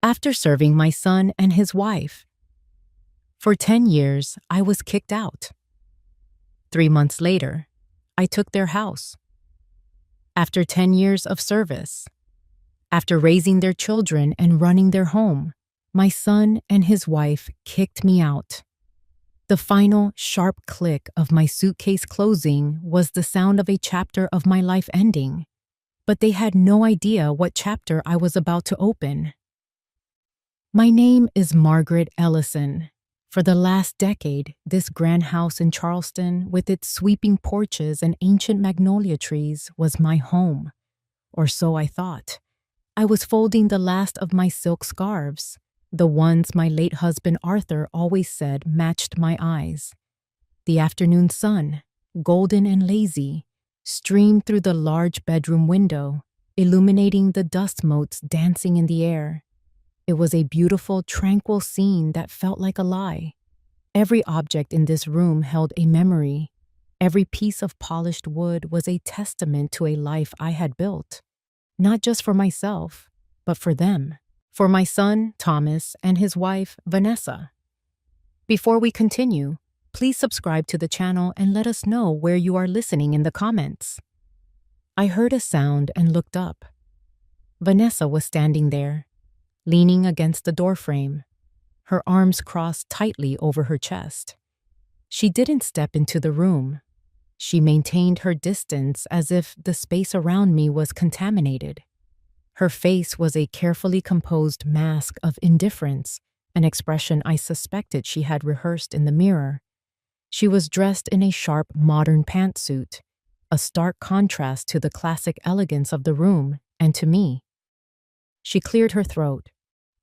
after serving my son and his wife. For 10 years, I was kicked out. 3 months later, I took their house. After 10 years of service, after raising their children and running their home, my son and his wife kicked me out. The final sharp click of my suitcase closing was the sound of a chapter of my life ending, but they had no idea what chapter I was about to open. My name is Margaret Ellison. For the last decade, this grand house in Charleston, with its sweeping porches and ancient magnolia trees, was my home. Or so I thought. I was folding the last of my silk scarves, the ones my late husband Arthur always said matched my eyes. The afternoon sun, golden and lazy, streamed through the large bedroom window, illuminating the dust motes dancing in the air. It was a beautiful, tranquil scene that felt like a lie. Every object in this room held a memory. Every piece of polished wood was a testament to a life I had built, not just for myself, but for them, for my son, Thomas, and his wife, Vanessa. Before we continue, please subscribe to the channel and let us know where you are listening in the comments. I heard a sound and looked up. Vanessa was standing there, leaning against the doorframe, her arms crossed tightly over her chest. She didn't step into the room. She maintained her distance as if the space around me was contaminated. Her face was a carefully composed mask of indifference, an expression I suspected she had rehearsed in the mirror. She was dressed in a sharp, modern pantsuit, a stark contrast to the classic elegance of the room and to me. She cleared her throat,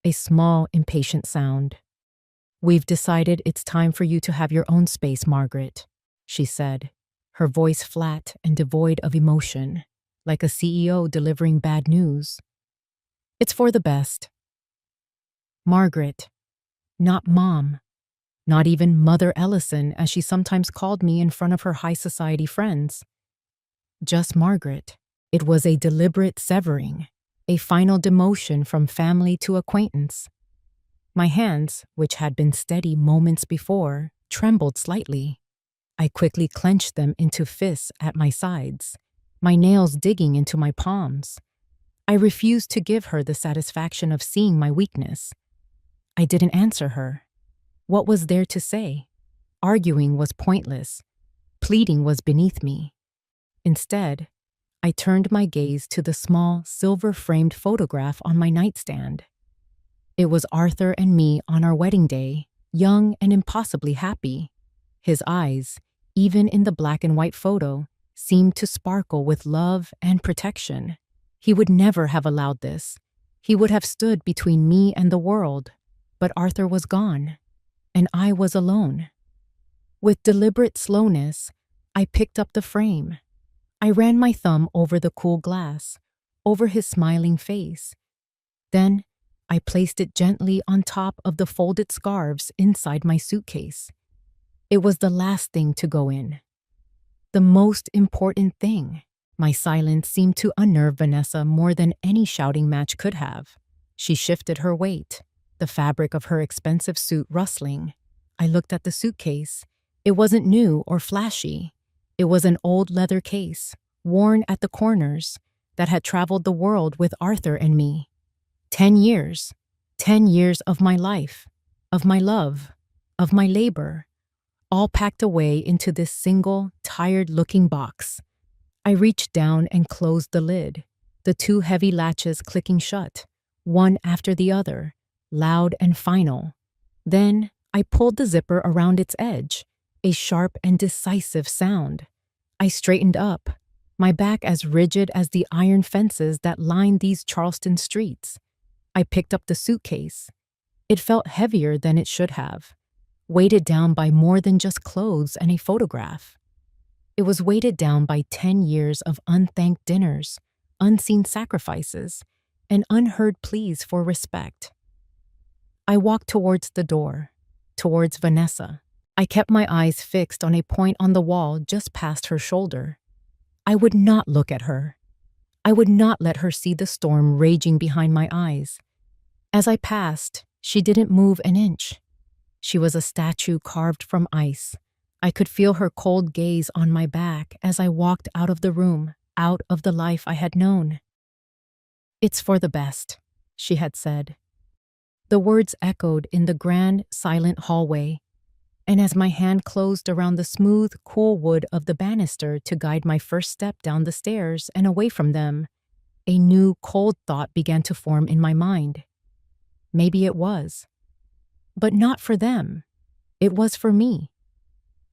a small, impatient sound. "We've decided it's time for you to have your own space, Margaret," she said, her voice flat and devoid of emotion, like a CEO delivering bad news. "It's for the best." Margaret, not Mom, not even Mother Ellison, as she sometimes called me in front of her high society friends. Just Margaret. It was a deliberate severing, a final demotion from family to acquaintance. My hands, which had been steady moments before, trembled slightly. I quickly clenched them into fists at my sides, my nails digging into my palms. I refused to give her the satisfaction of seeing my weakness. I didn't answer her. What was there to say? Arguing was pointless. Pleading was beneath me. Instead, I turned my gaze to the small, silver-framed photograph on my nightstand. It was Arthur and me on our wedding day, young and impossibly happy. His eyes, even in the black and white photo, seemed to sparkle with love and protection. He would never have allowed this. He would have stood between me and the world. But Arthur was gone, and I was alone. With deliberate slowness, I picked up the frame. I ran my thumb over the cool glass, over his smiling face. Then, I placed it gently on top of the folded scarves inside my suitcase. It was the last thing to go in. The most important thing. My silence seemed to unnerve Vanessa more than any shouting match could have. She shifted her weight, the fabric of her expensive suit rustling. I looked at the suitcase. It wasn't new or flashy. It was an old leather case, worn at the corners, that had traveled the world with Arthur and me. 10 years. 10 years of my life, of my love, of my labor, all packed away into this single, tired-looking box. I reached down and closed the lid, the two heavy latches clicking shut, one after the other, loud and final. Then I pulled the zipper around its edge, a sharp and decisive sound. I straightened up, my back as rigid as the iron fences that lined these Charleston streets. I picked up the suitcase. It felt heavier than it should have, weighted down by more than just clothes and a photograph. It was weighted down by 10 years of unthanked dinners, unseen sacrifices, and unheard pleas for respect. I walked towards the door, towards Vanessa. I kept my eyes fixed on a point on the wall just past her shoulder. I would not look at her. I would not let her see the storm raging behind my eyes. As I passed, she didn't move an inch. She was a statue carved from ice. I could feel her cold gaze on my back as I walked out of the room, out of the life I had known. "It's for the best," she had said. The words echoed in the grand, silent hallway, and as my hand closed around the smooth, cool wood of the banister to guide my first step down the stairs and away from them, a new, cold thought began to form in my mind. Maybe it was. But not for them. It was for me.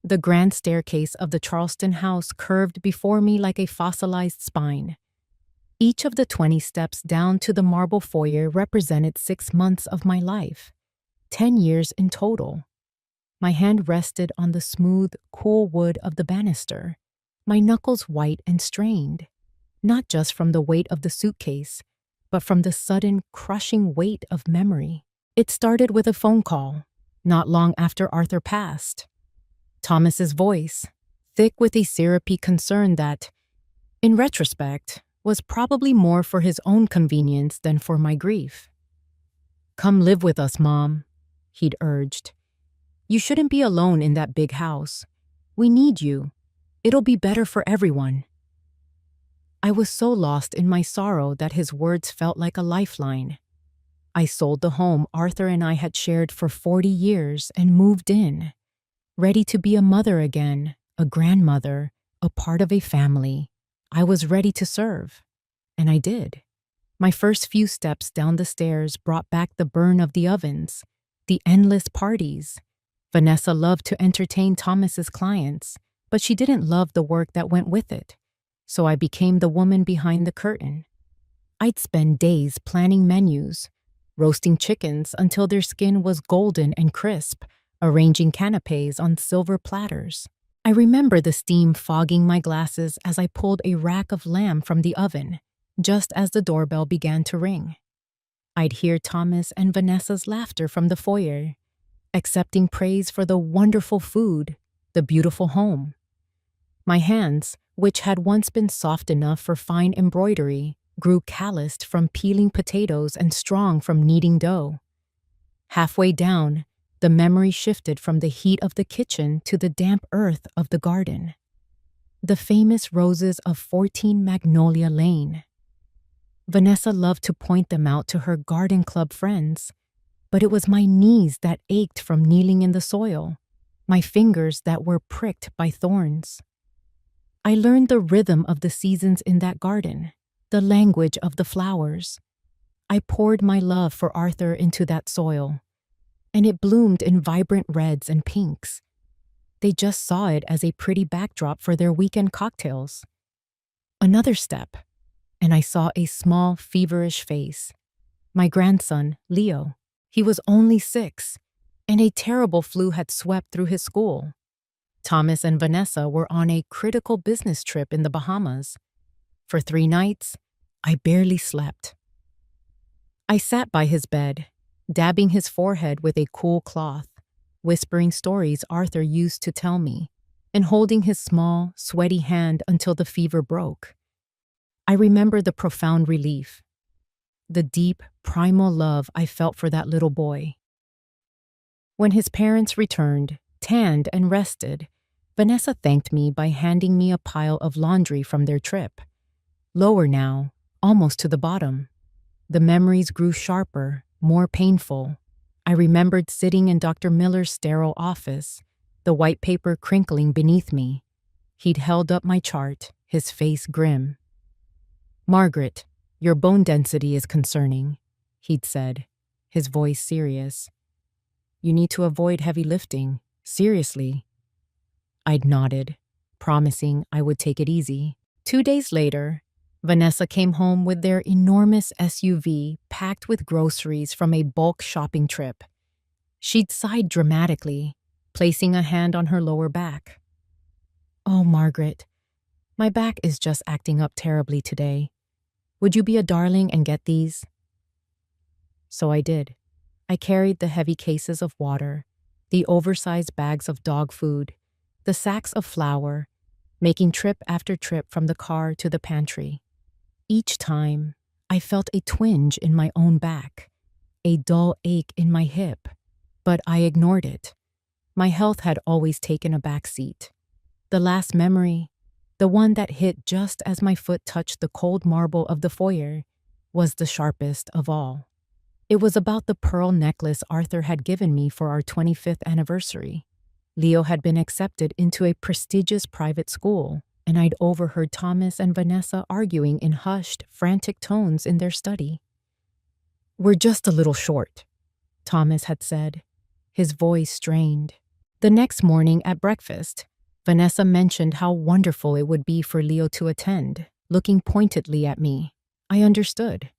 The grand staircase of the Charleston house curved before me like a fossilized spine. Each of the 20 steps down to the marble foyer represented 6 months of my life, 10 years in total. My hand rested on the smooth, cool wood of the banister, my knuckles white and strained, not just from the weight of the suitcase, but from the sudden, crushing weight of memory. It started with a phone call, not long after Arthur passed. Thomas's voice, thick with a syrupy concern that, in retrospect, was probably more for his own convenience than for my grief. "Come live with us, Mom," he'd urged. "You shouldn't be alone in that big house. We need you. It'll be better for everyone." I was so lost in my sorrow that his words felt like a lifeline. I sold the home Arthur and I had shared for 40 years and moved in, ready to be a mother again, a grandmother, a part of a family. I was ready to serve, and I did. My first few steps down the stairs brought back the burn of the ovens, the endless parties. Vanessa loved to entertain Thomas's clients, but she didn't love the work that went with it. So I became the woman behind the curtain. I'd spend days planning menus, roasting chickens until their skin was golden and crisp, arranging canapes on silver platters. I remember the steam fogging my glasses as I pulled a rack of lamb from the oven, just as the doorbell began to ring. I'd hear Thomas and Vanessa's laughter from the foyer, accepting praise for the wonderful food, the beautiful home. My hands, which had once been soft enough for fine embroidery, grew calloused from peeling potatoes and strong from kneading dough. Halfway down, the memory shifted from the heat of the kitchen to the damp earth of the garden. The famous roses of 14 Magnolia Lane. Vanessa loved to point them out to her garden club friends, but it was my knees that ached from kneeling in the soil, my fingers that were pricked by thorns. I learned the rhythm of the seasons in that garden, the language of the flowers. I poured my love for Arthur into that soil, and it bloomed in vibrant reds and pinks. They just saw it as a pretty backdrop for their weekend cocktails. Another step, and I saw a small, feverish face. My grandson, Leo. He was only 6, and a terrible flu had swept through his school. Thomas and Vanessa were on a critical business trip in the Bahamas. For 3 nights, I barely slept. I sat by his bed, dabbing his forehead with a cool cloth, whispering stories Arthur used to tell me, and holding his small, sweaty hand until the fever broke. I remember the profound relief, the deep, primal love I felt for that little boy. When his parents returned, tanned and rested, Vanessa thanked me by handing me a pile of laundry from their trip. Lower now, almost to the bottom. The memories grew sharper, more painful. I remembered sitting in Dr. Miller's sterile office, the white paper crinkling beneath me. He'd held up my chart, his face grim. "Margaret, your bone density is concerning," he'd said, his voice serious. "You need to avoid heavy lifting. Seriously." I'd nodded, promising I would take it easy. 2 days later, Vanessa came home with their enormous SUV packed with groceries from a bulk shopping trip. She'd sighed dramatically, placing a hand on her lower back. "Oh, Margaret, my back is just acting up terribly today. Would you be a darling and get these?" So I did. I carried the heavy cases of water, the oversized bags of dog food, the sacks of flour, making trip after trip from the car to the pantry. Each time, I felt a twinge in my own back, a dull ache in my hip, but I ignored it. My health had always taken a back seat. The last memory, the one that hit just as my foot touched the cold marble of the foyer, was the sharpest of all. It was about the pearl necklace Arthur had given me for our 25th anniversary. Leo had been accepted into a prestigious private school, and I'd overheard Thomas and Vanessa arguing in hushed, frantic tones in their study. "We're just a little short," Thomas had said, his voice strained. The next morning at breakfast, Vanessa mentioned how wonderful it would be for Leo to attend, looking pointedly at me. I understood.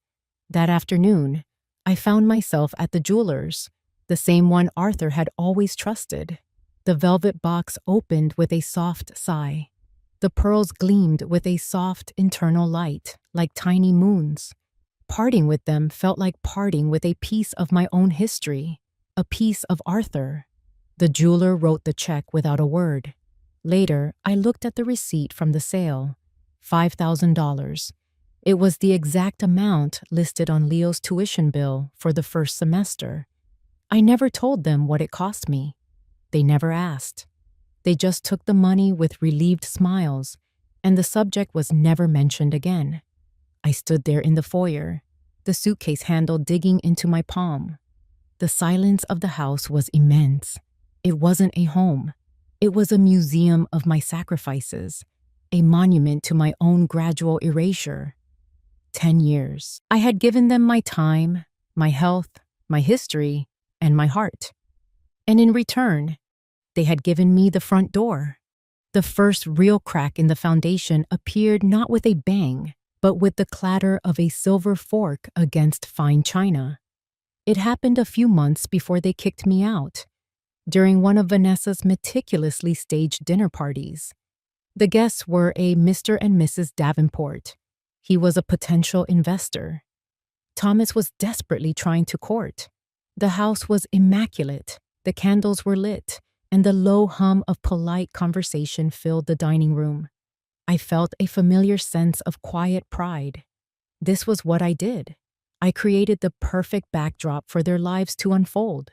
That afternoon, I found myself at the jeweler's, the same one Arthur had always trusted. The velvet box opened with a soft sigh. The pearls gleamed with a soft internal light, like tiny moons. Parting with them felt like parting with a piece of my own history, a piece of Arthur. The jeweler wrote the check without a word. Later, I looked at the receipt from the sale. $5,000. It was the exact amount listed on Leo's tuition bill for the first semester. I never told them what it cost me. They never asked. They just took the money with relieved smiles, and the subject was never mentioned again. I stood there in the foyer, the suitcase handle digging into my palm. The silence of the house was immense. It wasn't a home. It was a museum of my sacrifices, a monument to my own gradual erasure. 10 years. I had given them my time, my health, my history, and my heart. And in return, they had given me the front door. The first real crack in the foundation appeared not with a bang, but with the clatter of a silver fork against fine china. It happened a few months before they kicked me out, during one of Vanessa's meticulously staged dinner parties. The guests were a Mr. and Mrs. Davenport. He was a potential investor. Thomas was desperately trying to court. The house was immaculate, the candles were lit, and the low hum of polite conversation filled the dining room. I felt a familiar sense of quiet pride. This was what I did. I created the perfect backdrop for their lives to unfold.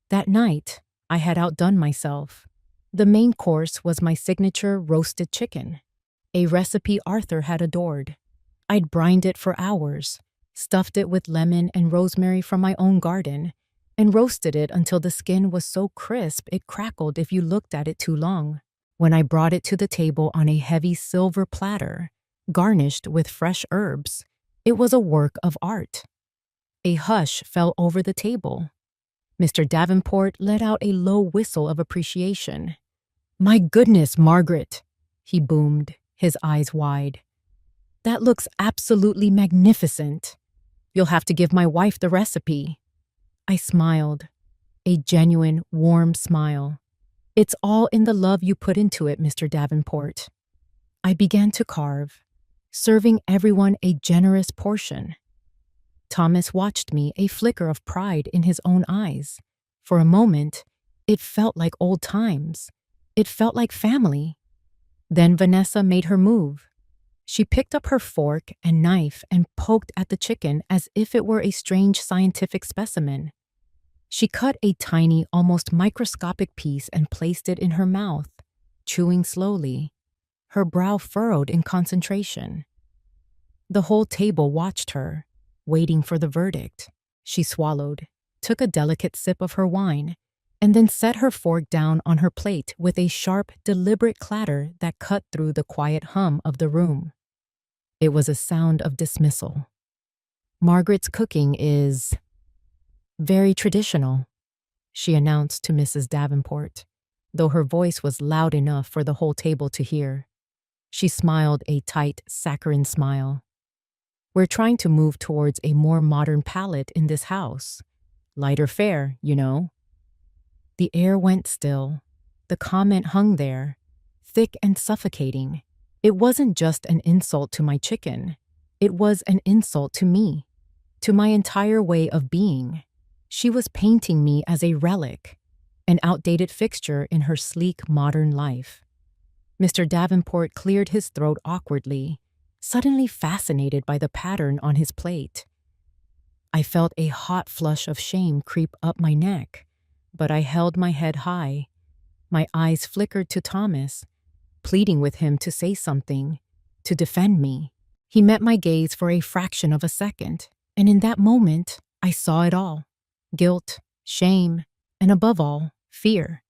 That night, I had outdone myself. The main course was my signature roasted chicken, a recipe Arthur had adored. I'd brined it for hours, stuffed it with lemon and rosemary from my own garden, and roasted it until the skin was so crisp it crackled if you looked at it too long. When I brought it to the table on a heavy silver platter, garnished with fresh herbs, it was a work of art. A hush fell over the table. Mr. Davenport let out a low whistle of appreciation. "My goodness, Margaret," he boomed, his eyes wide. "That looks absolutely magnificent. You'll have to give my wife the recipe." I smiled, a genuine, warm smile. "It's all in the love you put into it, Mr. Davenport." I began to carve, serving everyone a generous portion. Thomas watched me, a flicker of pride in his own eyes. For a moment, it felt like old times. It felt like family. Then Vanessa made her move. She picked up her fork and knife and poked at the chicken as if it were a strange scientific specimen. She cut a tiny, almost microscopic piece and placed it in her mouth, chewing slowly, her brow furrowed in concentration. The whole table watched her, waiting for the verdict. She swallowed, took a delicate sip of her wine, and then set her fork down on her plate with a sharp, deliberate clatter that cut through the quiet hum of the room. It was a sound of dismissal. "Margaret's cooking is very traditional," she announced to Mrs. Davenport, though her voice was loud enough for the whole table to hear. She smiled a tight, saccharine smile. "We're trying to move towards a more modern palate in this house. Lighter fare, you know." The air went still. The comment hung there, thick and suffocating. It wasn't just an insult to my chicken. It was an insult to me, to my entire way of being. She was painting me as a relic, an outdated fixture in her sleek, modern life. Mr. Davenport cleared his throat awkwardly, suddenly fascinated by the pattern on his plate. I felt a hot flush of shame creep up my neck, but I held my head high. My eyes flickered to Thomas, pleading with him to say something, to defend me. He met my gaze for a fraction of a second, and in that moment, I saw it all: guilt, shame, and above all, fear.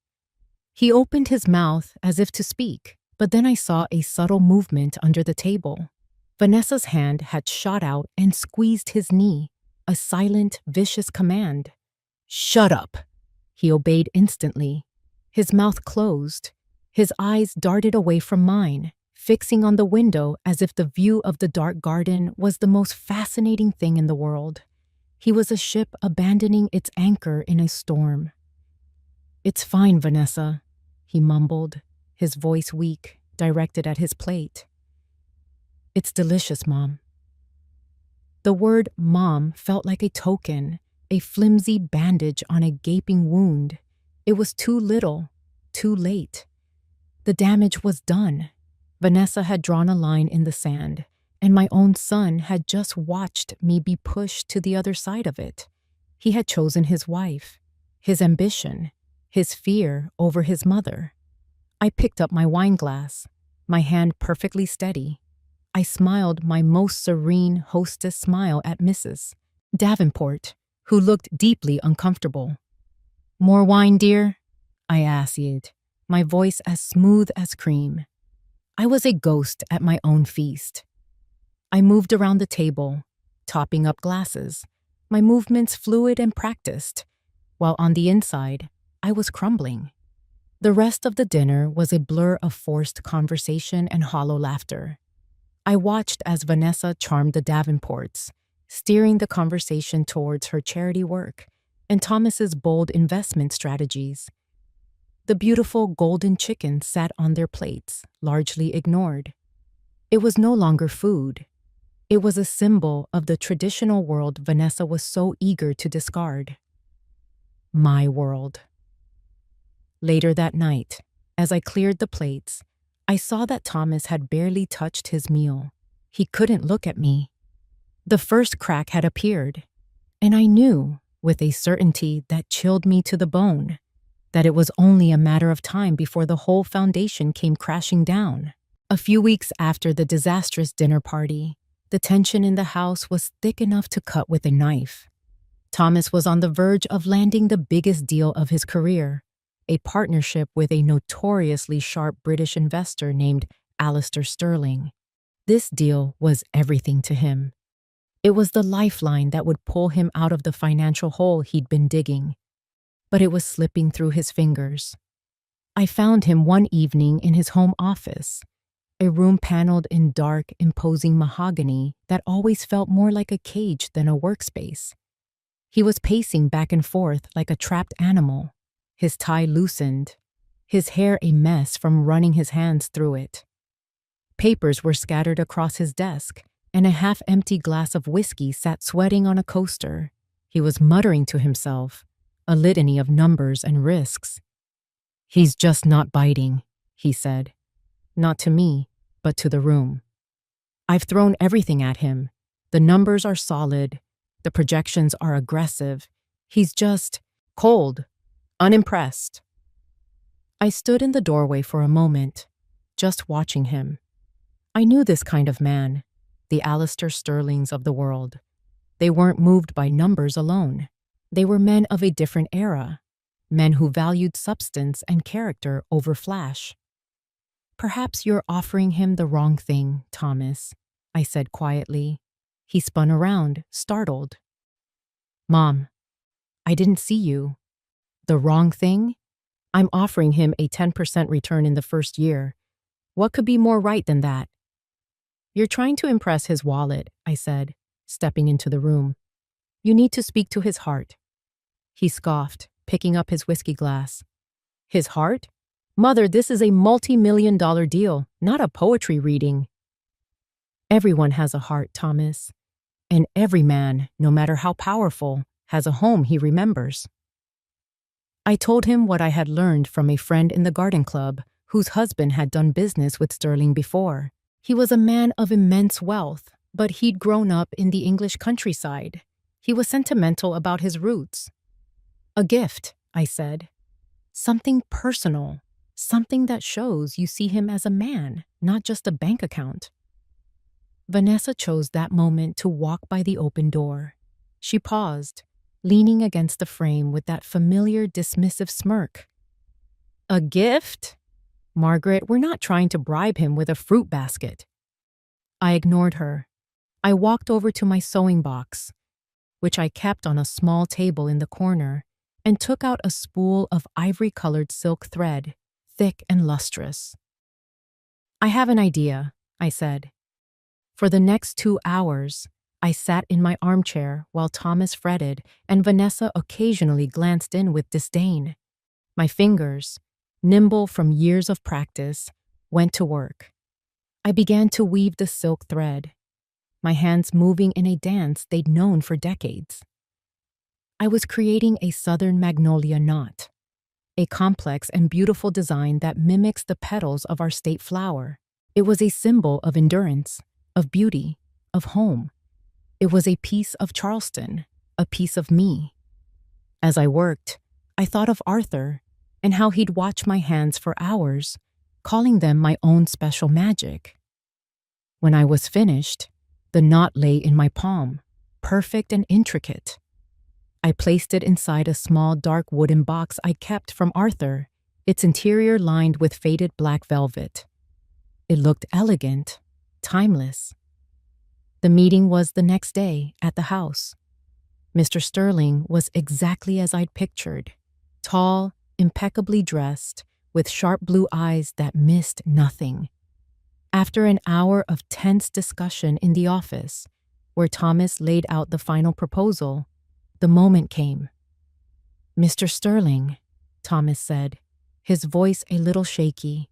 He opened his mouth as if to speak, but then I saw a subtle movement under the table. Vanessa's hand had shot out and squeezed his knee, a silent, vicious command. "Shut up!" He obeyed instantly. His mouth closed. His eyes darted away from mine, fixing on the window as if the view of the dark garden was the most fascinating thing in the world. He was a ship abandoning its anchor in a storm. "It's fine, Vanessa," he mumbled, his voice weak, directed at his plate. "It's delicious, Mom." The word Mom felt like a token, a flimsy bandage on a gaping wound. It was too little, too late. The damage was done. Vanessa had drawn a line in the sand, and my own son had just watched me be pushed to the other side of it. He had chosen his wife, his ambition, his fear over his mother. I picked up my wine glass, my hand perfectly steady. I smiled my most serene hostess smile at Mrs. Davenport, who looked deeply uncomfortable. "More wine, dear?" I asked, my voice as smooth as cream. I was a ghost at my own feast. I moved around the table, topping up glasses, my movements fluid and practiced, while on the inside, I was crumbling. The rest of the dinner was a blur of forced conversation and hollow laughter. I watched as Vanessa charmed the Davenports, steering the conversation towards her charity work and Thomas's bold investment strategies. The beautiful golden chicken sat on their plates, largely ignored. It was no longer food. It was a symbol of the traditional world Vanessa was so eager to discard. My world. Later that night, as I cleared the plates, I saw that Thomas had barely touched his meal. He couldn't look at me. The first crack had appeared, and I knew, with a certainty that chilled me to the bone, that it was only a matter of time before the whole foundation came crashing down. A few weeks after the disastrous dinner party, the tension in the house was thick enough to cut with a knife. Thomas was on the verge of landing the biggest deal of his career, a partnership with a notoriously sharp British investor named Alistair Sterling. This deal was everything to him. It was the lifeline that would pull him out of the financial hole he'd been digging. But it was slipping through his fingers. I found him one evening in his home office, a room paneled in dark, imposing mahogany that always felt more like a cage than a workspace. He was pacing back and forth like a trapped animal, his tie loosened, his hair a mess from running his hands through it. Papers were scattered across his desk, and a half-empty glass of whiskey sat sweating on a coaster. He was muttering to himself, a litany of numbers and risks. "He's just not biting," he said. Not to me, but to the room. "I've thrown everything at him. The numbers are solid. The projections are aggressive. He's just cold, unimpressed." I stood in the doorway for a moment, just watching him. I knew this kind of man, the Alistair Sterlings of the world. They weren't moved by numbers alone. They were men of a different era, men who valued substance and character over flash. "Perhaps you're offering him the wrong thing, Thomas," I said quietly. He spun around, startled. "Mom, I didn't see you. The wrong thing? I'm offering him a 10% return in the first year. What could be more right than that?" "You're trying to impress his wallet," I said, stepping into the room. "You need to speak to his heart." He scoffed, picking up his whiskey glass. "His heart? Mother, this is a multi-million-dollar deal, not a poetry reading." "Everyone has a heart, Thomas. And every man, no matter how powerful, has a home he remembers." I told him what I had learned from a friend in the garden club whose husband had done business with Sterling before. He was a man of immense wealth, but he'd grown up in the English countryside. He was sentimental about his roots. A gift, I said. Something personal. Something that shows you see him as a man, not just a bank account. Vanessa chose that moment to walk by the open door. She paused, leaning against the frame with that familiar dismissive smirk. A gift? Margaret, we're not trying to bribe him with a fruit basket. I ignored her. I walked over to my sewing box, which I kept on a small table in the corner, and took out a spool of ivory-colored silk thread, thick and lustrous. I have an idea, I said. For the next 2 hours, I sat in my armchair while Thomas fretted and Vanessa occasionally glanced in with disdain. My fingers, nimble from years of practice, went to work. I began to weave the silk thread, my hands moving in a dance they'd known for decades. I was creating a southern magnolia knot, a complex and beautiful design that mimics the petals of our state flower. It was a symbol of endurance, of beauty, of home. It was a piece of Charleston, a piece of me. As I worked, I thought of Arthur and how he'd watch my hands for hours, calling them my own special magic. When I was finished, the knot lay in my palm, perfect and intricate. I placed it inside a small dark wooden box I kept from Arthur, its interior lined with faded black velvet. It looked elegant, timeless. The meeting was the next day at the house. Mr. Sterling was exactly as I'd pictured, tall, impeccably dressed, with sharp blue eyes that missed nothing. After an hour of tense discussion in the office, where Thomas laid out the final proposal, the moment came. Mr. Sterling, Thomas said, his voice a little shaky,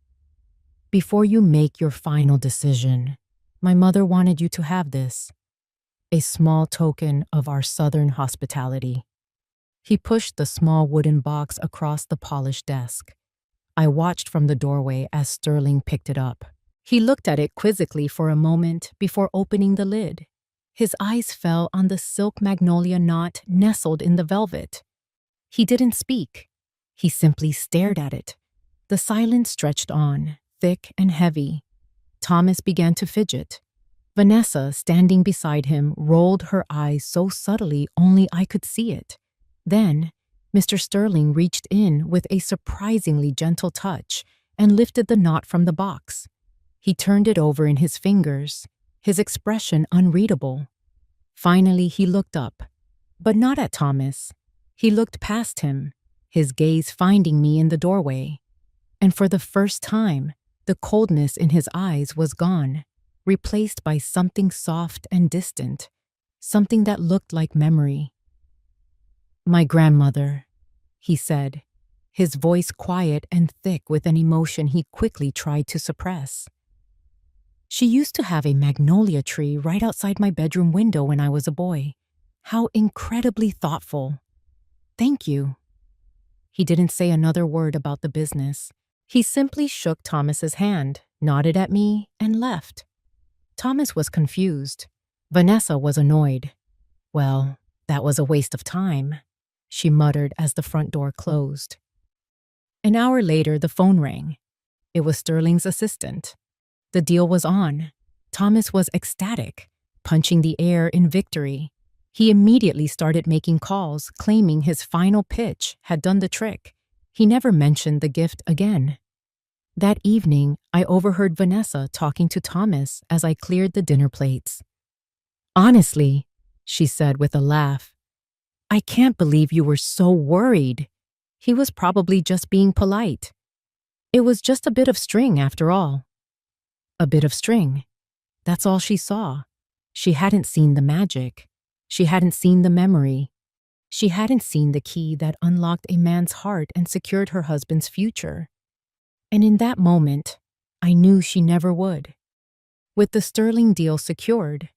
before you make your final decision, my mother wanted you to have this, a small token of our southern hospitality. He pushed the small wooden box across the polished desk. I watched from the doorway as Sterling picked it up. He looked at it quizzically for a moment before opening the lid. His eyes fell on the silk magnolia knot nestled in the velvet. He didn't speak. He simply stared at it. The silence stretched on, thick and heavy. Thomas began to fidget. Vanessa, standing beside him, rolled her eyes so subtly only I could see it. Then, Mr. Sterling reached in with a surprisingly gentle touch and lifted the knot from the box. He turned it over in his fingers, his expression unreadable. Finally, he looked up, but not at Thomas. He looked past him, his gaze finding me in the doorway. And for the first time, the coldness in his eyes was gone, replaced by something soft and distant, something that looked like memory. My grandmother, he said, his voice quiet and thick with an emotion he quickly tried to suppress. She used to have a magnolia tree right outside my bedroom window when I was a boy. How incredibly thoughtful. Thank you. He didn't say another word about the business. He simply shook Thomas's hand, nodded at me, and left. Thomas was confused. Vanessa was annoyed. Well, that was a waste of time, she muttered as the front door closed. An hour later, the phone rang. It was Sterling's assistant. The deal was on. Thomas was ecstatic, punching the air in victory. He immediately started making calls, claiming his final pitch had done the trick. He never mentioned the gift again. That evening, I overheard Vanessa talking to Thomas as I cleared the dinner plates. Honestly, she said with a laugh, I can't believe you were so worried. He was probably just being polite. It was just a bit of string after all. A bit of string. That's all she saw. She hadn't seen the magic. She hadn't seen the memory. She hadn't seen the key that unlocked a man's heart and secured her husband's future. And in that moment, I knew she never would. With the Sterling deal secured,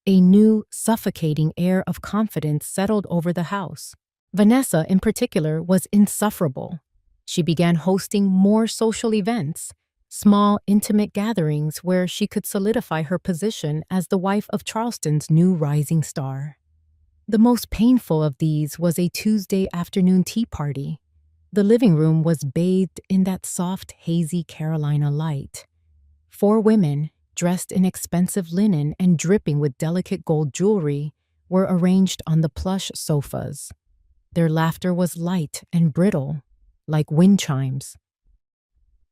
a new, suffocating air of confidence settled over the house. Vanessa, in particular, was insufferable. She began hosting more social events, small, intimate gatherings where she could solidify her position as the wife of Charleston's new rising star. The most painful of these was a Tuesday afternoon tea party. The living room was bathed in that soft, hazy Carolina light. 4 women, dressed in expensive linen and dripping with delicate gold jewelry, were arranged on the plush sofas. Their laughter was light and brittle, like wind chimes.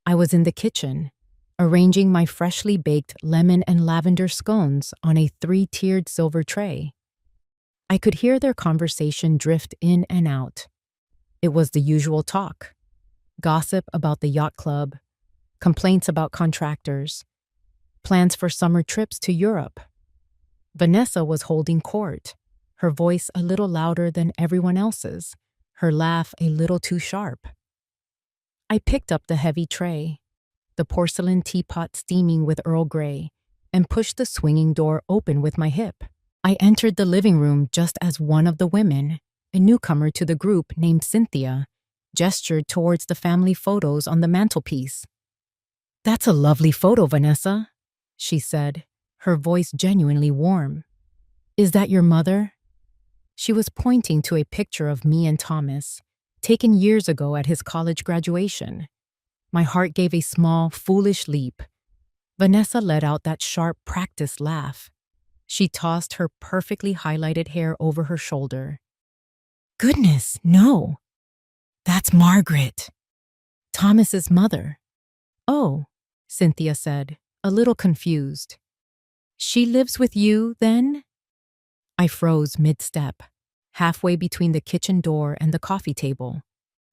I was in the kitchen, arranging my freshly baked lemon and lavender scones on a 3-tiered silver tray. I could hear their conversation drift in and out. It was the usual talk: gossip about the yacht club, complaints about contractors, plans for summer trips to Europe. Vanessa was holding court, her voice a little louder than everyone else's, her laugh a little too sharp. I picked up the heavy tray, the porcelain teapot steaming with Earl Grey, and pushed the swinging door open with my hip. I entered the living room just as one of the women, a newcomer to the group named Cynthia, gestured towards the family photos on the mantelpiece. "That's a lovely photo, Vanessa," she said, her voice genuinely warm. "Is that your mother?" She was pointing to a picture of me and Thomas, taken years ago at his college graduation. My heart gave a small, foolish leap. Vanessa let out that sharp, practiced laugh. She tossed her perfectly highlighted hair over her shoulder. "Goodness, no. That's Margaret, Thomas's mother." "Oh," Cynthia said, a little confused. "She lives with you, then?" I froze mid-step, halfway between the kitchen door and the coffee table.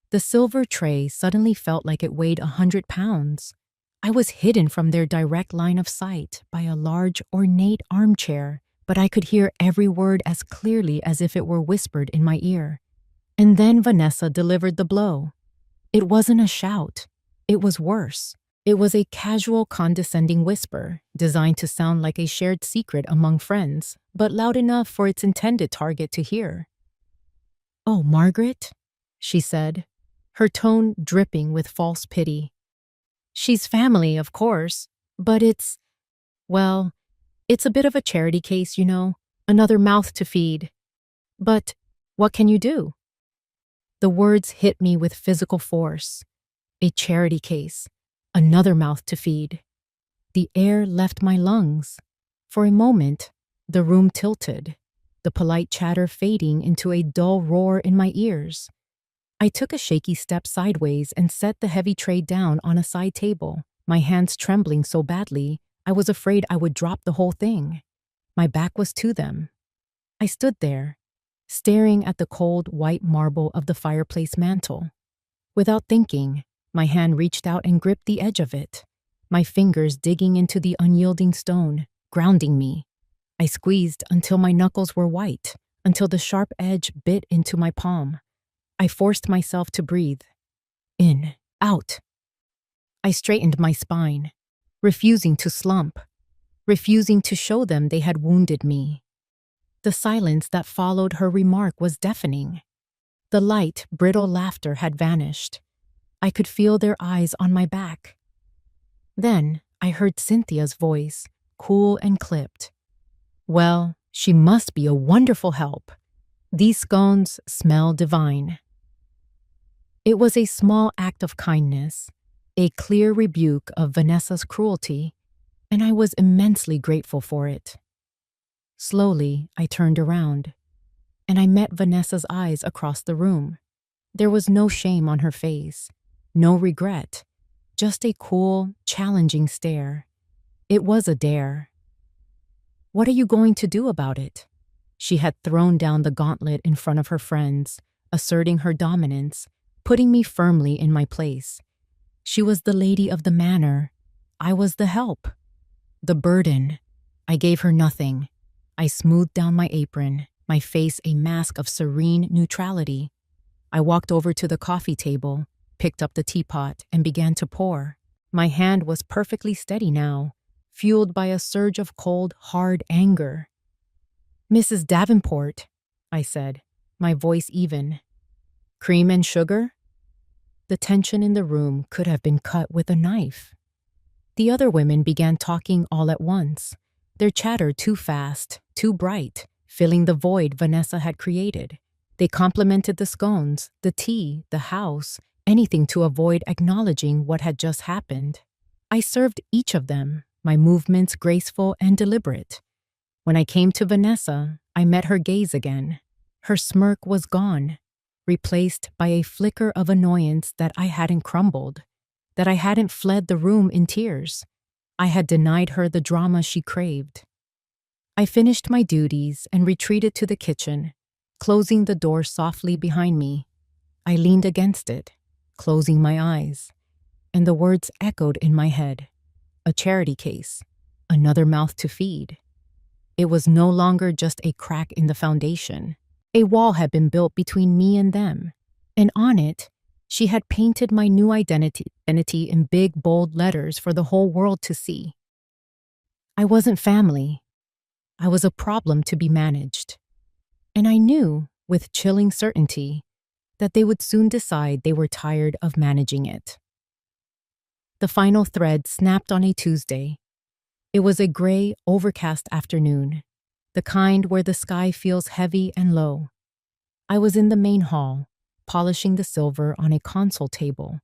The silver tray suddenly felt like it weighed 100 pounds. I was hidden from their direct line of sight by a large, ornate armchair, but I could hear every word as clearly as if it were whispered in my ear. And then Vanessa delivered the blow. It wasn't a shout. It was worse. It was a casual, condescending whisper, designed to sound like a shared secret among friends, but loud enough for its intended target to hear. "Oh, Margaret," she said, her tone dripping with false pity. "She's family, of course, but well, it's a bit of a charity case, you know, another mouth to feed. But what can you do?" The words hit me with physical force. A charity case, another mouth to feed. The air left my lungs. For a moment, the room tilted, the polite chatter fading into a dull roar in my ears. I took a shaky step sideways and set the heavy tray down on a side table, my hands trembling so badly I was afraid I would drop the whole thing. My back was to them. I stood there, staring at the cold white marble of the fireplace mantel. Without thinking, my hand reached out and gripped the edge of it, my fingers digging into the unyielding stone, grounding me. I squeezed until my knuckles were white, until the sharp edge bit into my palm. I forced myself to breathe. In, out. I straightened my spine, refusing to slump, refusing to show them they had wounded me. The silence that followed her remark was deafening. The light, brittle laughter had vanished. I could feel their eyes on my back. Then I heard Cynthia's voice, cool and clipped. "Well, she must be a wonderful help. These scones smell divine." It was a small act of kindness, a clear rebuke of Vanessa's cruelty, and I was immensely grateful for it. Slowly, I turned around, and I met Vanessa's eyes across the room. There was no shame on her face, no regret, just a cool, challenging stare. It was a dare. "What are you going to do about it?" She had thrown down the gauntlet in front of her friends, asserting her dominance, putting me firmly in my place. She was the lady of the manor. I was the help, the burden. I gave her nothing. I smoothed down my apron, my face a mask of serene neutrality. I walked over to the coffee table, picked up the teapot, and began to pour. My hand was perfectly steady now, fueled by a surge of cold, hard anger. "Mrs. Davenport," I said, my voice even. "Cream and sugar?" The tension in the room could have been cut with a knife. The other women began talking all at once, their chatter too fast, too bright, filling the void Vanessa had created. They complimented the scones, the tea, the house, anything to avoid acknowledging what had just happened. I served each of them, my movements graceful and deliberate. When I came to Vanessa, I met her gaze again. Her smirk was gone, replaced by a flicker of annoyance that I hadn't crumbled, that I hadn't fled the room in tears. I had denied her the drama she craved. I finished my duties and retreated to the kitchen, closing the door softly behind me. I leaned against it, closing my eyes, and the words echoed in my head. A charity case, another mouth to feed. It was no longer just a crack in the foundation. A wall had been built between me and them, and on it, she had painted my new identity in big, bold letters for the whole world to see. I wasn't family. I was a problem to be managed. And I knew, with chilling certainty, that they would soon decide they were tired of managing it. The final thread snapped on a Tuesday. It was a gray, overcast afternoon, the kind where the sky feels heavy and low. I was in the main hall, polishing the silver on a console table,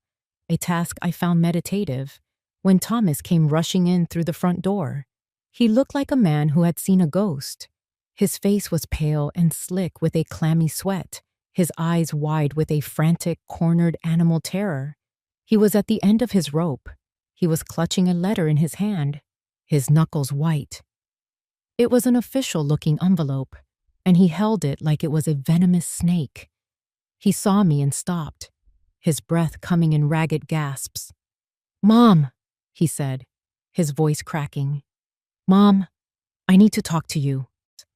a task I found meditative, when Thomas came rushing in through the front door. He looked like a man who had seen a ghost. His face was pale and slick with a clammy sweat, his eyes wide with a frantic, cornered animal terror. He was at the end of his rope. He was clutching a letter in his hand, his knuckles white. It was an official-looking envelope, and he held it like it was a venomous snake. He saw me and stopped, his breath coming in ragged gasps. "Mom," he said, his voice cracking. "Mom, I need to talk to you."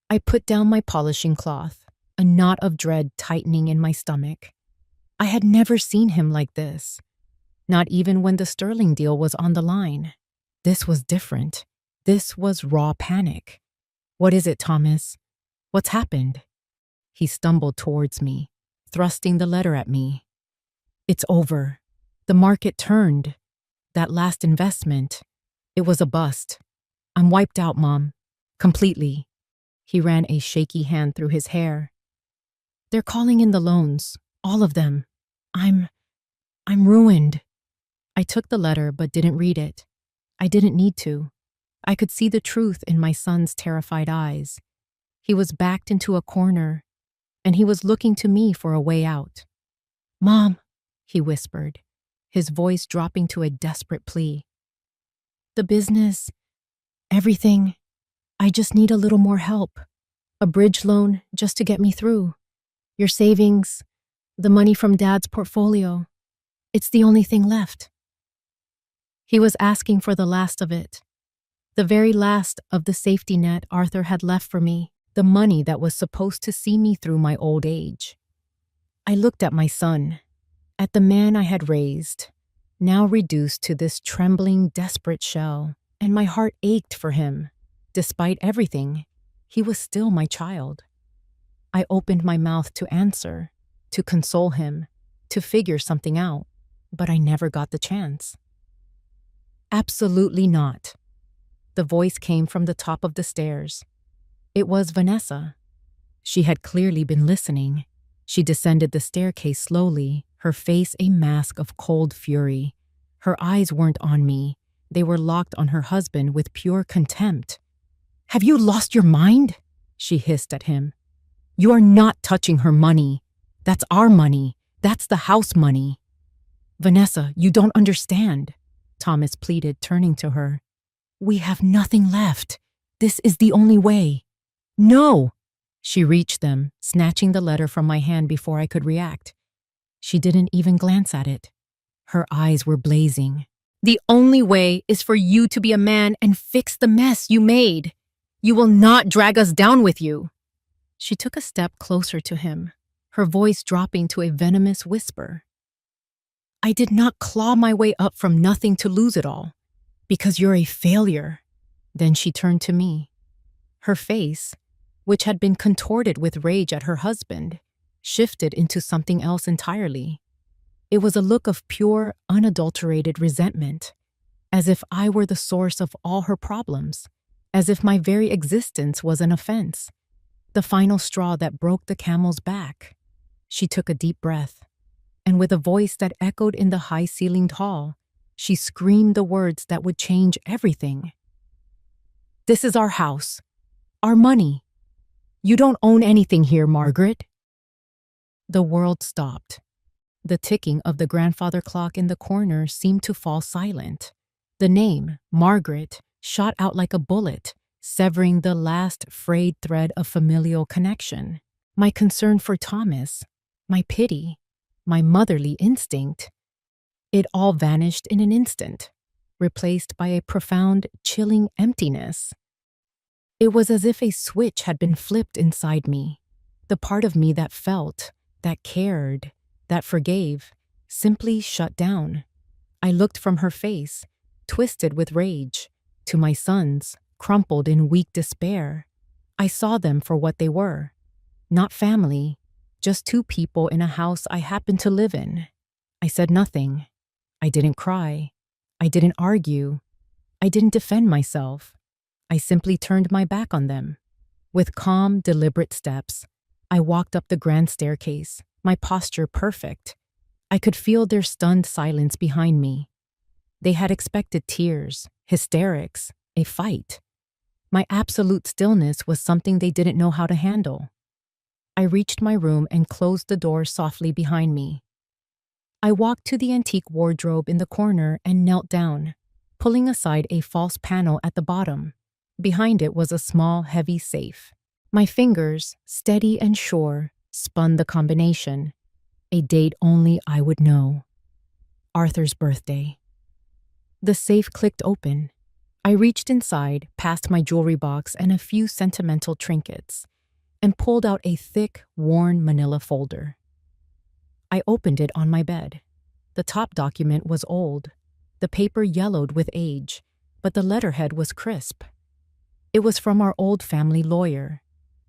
I put down my polishing cloth, a knot of dread tightening in my stomach. I had never seen him like this, not even when the Sterling deal was on the line. This was different. This was raw panic. "What is it, Thomas? What's happened?" He stumbled towards me, thrusting the letter at me. "It's over. The market turned. That last investment, it was a bust. I'm wiped out, Mom. Completely." He ran a shaky hand through his hair. "They're calling in the loans, all of them. I'm ruined." I took the letter but didn't read it. I didn't need to. I could see the truth in my son's terrified eyes. He was backed into a corner, and he was looking to me for a way out. "Mom," he whispered, his voice dropping to a desperate plea. "The business, everything, I just need a little more help. A bridge loan just to get me through. Your savings, the money from Dad's portfolio. It's the only thing left." He was asking for the last of it. The very last of the safety net Arthur had left for me, the money that was supposed to see me through my old age. I looked at my son, at the man I had raised, now reduced to this trembling, desperate shell, and my heart ached for him. Despite everything, he was still my child. I opened my mouth to answer, to console him, to figure something out, but I never got the chance. "Absolutely not." The voice came from the top of the stairs. It was Vanessa. She had clearly been listening. She descended the staircase slowly, her face a mask of cold fury. Her eyes weren't on me. They were locked on her husband with pure contempt. "Have you lost your mind?" she hissed at him. "You are not touching her money. That's our money. That's the house money." "Vanessa, you don't understand," Thomas pleaded, turning to her. "We have nothing left. This is the only way." "No!" She reached them, snatching the letter from my hand before I could react. She didn't even glance at it. Her eyes were blazing. "The only way is for you to be a man and fix the mess you made. You will not drag us down with you." She took a step closer to him, her voice dropping to a venomous whisper. "I did not claw my way up from nothing to lose it all, because you're a failure." Then she turned to me. Her face, which had been contorted with rage at her husband, shifted into something else entirely. It was a look of pure, unadulterated resentment, as if I were the source of all her problems, as if my very existence was an offense. the final straw that broke the camel's back. She took a deep breath, and with a voice that echoed in the high-ceilinged hall, she screamed the words that would change everything. "This is our house. Our money. You don't own anything here, Margaret." The world stopped. The ticking of the grandfather clock in the corner seemed to fall silent. The name, Margaret, shot out like a bullet, severing the last frayed thread of familial connection. My concern for Thomas, my pity, my motherly instinct, it all vanished in an instant, replaced by a profound, chilling emptiness. It was as if a switch had been flipped inside me. The part of me that felt, that cared, that forgave, simply shut down. I looked from her face, twisted with rage, to my sons, crumpled in weak despair. I saw them for what they were. Not family, just two people in a house I happened to live in. I said nothing. I didn't cry. I didn't argue. I didn't defend myself. I simply turned my back on them. With calm, deliberate steps, I walked up the grand staircase, my posture perfect. I could feel their stunned silence behind me. They had expected tears, hysterics, a fight. My absolute stillness was something they didn't know how to handle. I reached my room and closed the door softly behind me. I walked to the antique wardrobe in the corner and knelt down, pulling aside a false panel at the bottom. Behind it was a small, heavy safe. My fingers, steady and sure, spun the combination. A date only I would know. Arthur's birthday. The safe clicked open. I reached inside, past my jewelry box and a few sentimental trinkets, and pulled out a thick, worn manila folder. I opened it on my bed. The top document was old. The paper yellowed with age, but the letterhead was crisp. It was from our old family lawyer,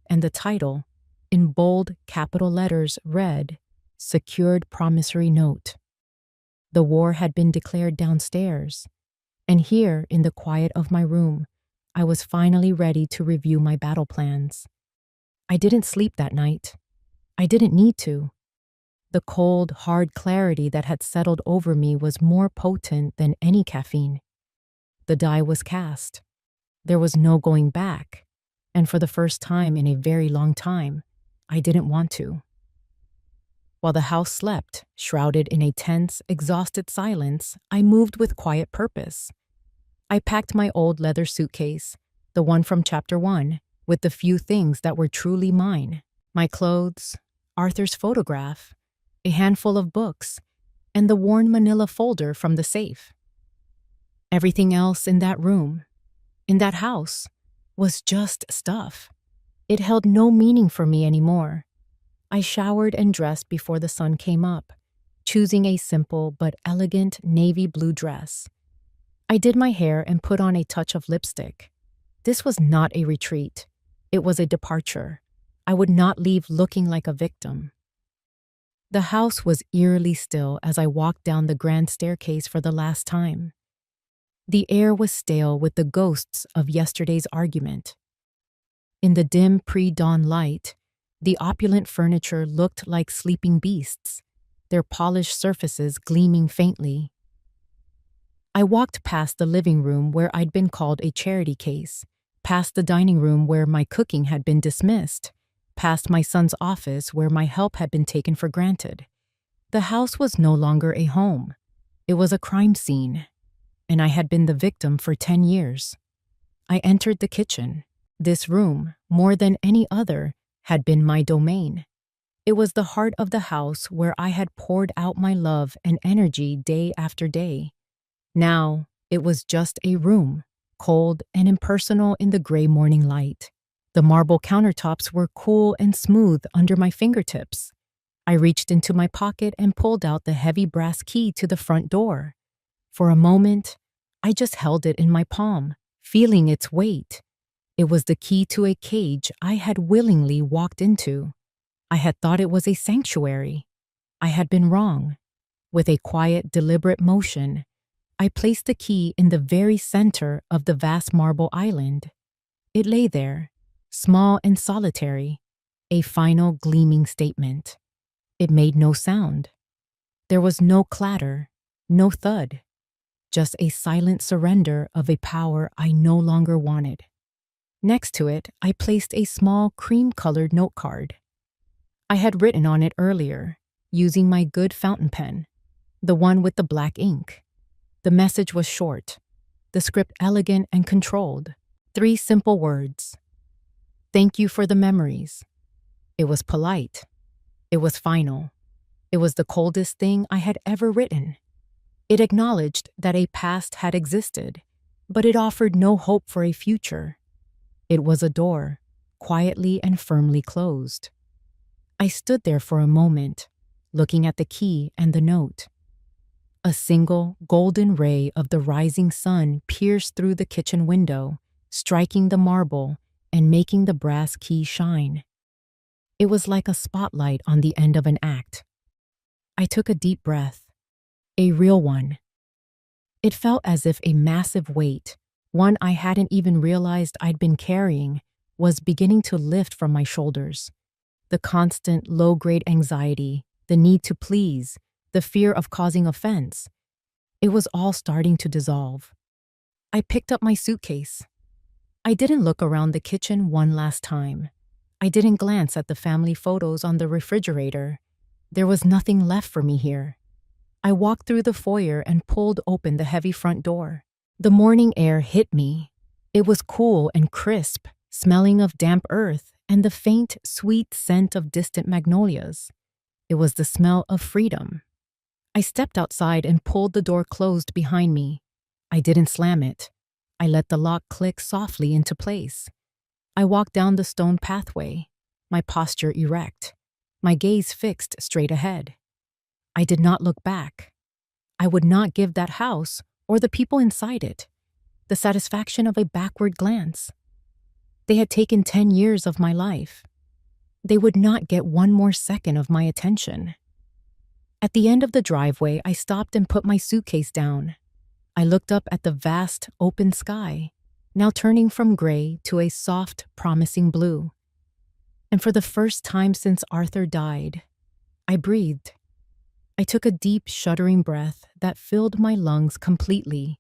and the title, in bold capital letters, read, "Secured Promissory Note." The war had been declared downstairs, and here, in the quiet of my room, I was finally ready to review my battle plans. I didn't sleep that night. I didn't need to. The cold, hard clarity that had settled over me was more potent than any caffeine. The die was cast. There was no going back, and for the first time in a very long time, I didn't want to. While the house slept, shrouded in a tense, exhausted silence, I moved with quiet purpose. I packed my old leather suitcase, the one from Chapter 1, with the few things that were truly mine: my clothes, Arthur's photograph, a handful of books, and the worn manila folder from the safe. Everything else in that room, in that house, was just stuff. It held no meaning for me anymore. I showered and dressed before the sun came up, choosing a simple but elegant navy blue dress. I did my hair and put on a touch of lipstick. This was not a retreat. It was a departure. I would not leave looking like a victim. The house was eerily still as I walked down the grand staircase for the last time. The air was stale with the ghosts of yesterday's argument. In the dim pre-dawn light, the opulent furniture looked like sleeping beasts, their polished surfaces gleaming faintly. I walked past the living room where I'd been called a charity case, past the dining room where my cooking had been dismissed, past my son's office where my help had been taken for granted. The house was no longer a home. It was a crime scene, and I had been the victim for 10 years. I entered the kitchen. This room, more than any other, had been my domain. It was the heart of the house where I had poured out my love and energy day after day. Now, it was just a room, cold and impersonal in the gray morning light. The marble countertops were cool and smooth under my fingertips. I reached into my pocket and pulled out the heavy brass key to the front door. For a moment, I just held it in my palm, feeling its weight. It was the key to a cage I had willingly walked into. I had thought it was a sanctuary. I had been wrong. With a quiet, deliberate motion, I placed the key in the very center of the vast marble island. It lay there, small and solitary, a final gleaming statement. It made no sound. There was no clatter, no thud, just a silent surrender of a power I no longer wanted. Next to it, I placed a small cream-colored note card. I had written on it earlier, using my good fountain pen, the one with the black ink. The message was short, the script elegant and controlled. 3 simple words. Thank you for the memories. It was polite. It was final. It was the coldest thing I had ever written. It acknowledged that a past had existed, but it offered no hope for a future. It was a door, quietly and firmly closed. I stood there for a moment, looking at the key and the note. A single golden ray of the rising sun pierced through the kitchen window, striking the marble and making the brass key shine. It was like a spotlight on the end of an act. I took a deep breath, a real one. It felt as if a massive weight, one I hadn't even realized I'd been carrying, was beginning to lift from my shoulders. The constant low-grade anxiety, the need to please, the fear of causing offense. It was all starting to dissolve. I picked up my suitcase. I didn't look around the kitchen one last time. I didn't glance at the family photos on the refrigerator. There was nothing left for me here. I walked through the foyer and pulled open the heavy front door. The morning air hit me. It was cool and crisp, smelling of damp earth and the faint, sweet scent of distant magnolias. It was the smell of freedom. I stepped outside and pulled the door closed behind me. I didn't slam it. I let the lock click softly into place. I walked down the stone pathway, my posture erect, my gaze fixed straight ahead. I did not look back. I would not give that house, or the people inside it, the satisfaction of a backward glance. They had taken 10 years of my life. They would not get one more second of my attention. At the end of the driveway, I stopped and put my suitcase down. I looked up at the vast, open sky, now turning from gray to a soft, promising blue. And for the first time since Arthur died, I breathed. I took a deep, shuddering breath that filled my lungs completely,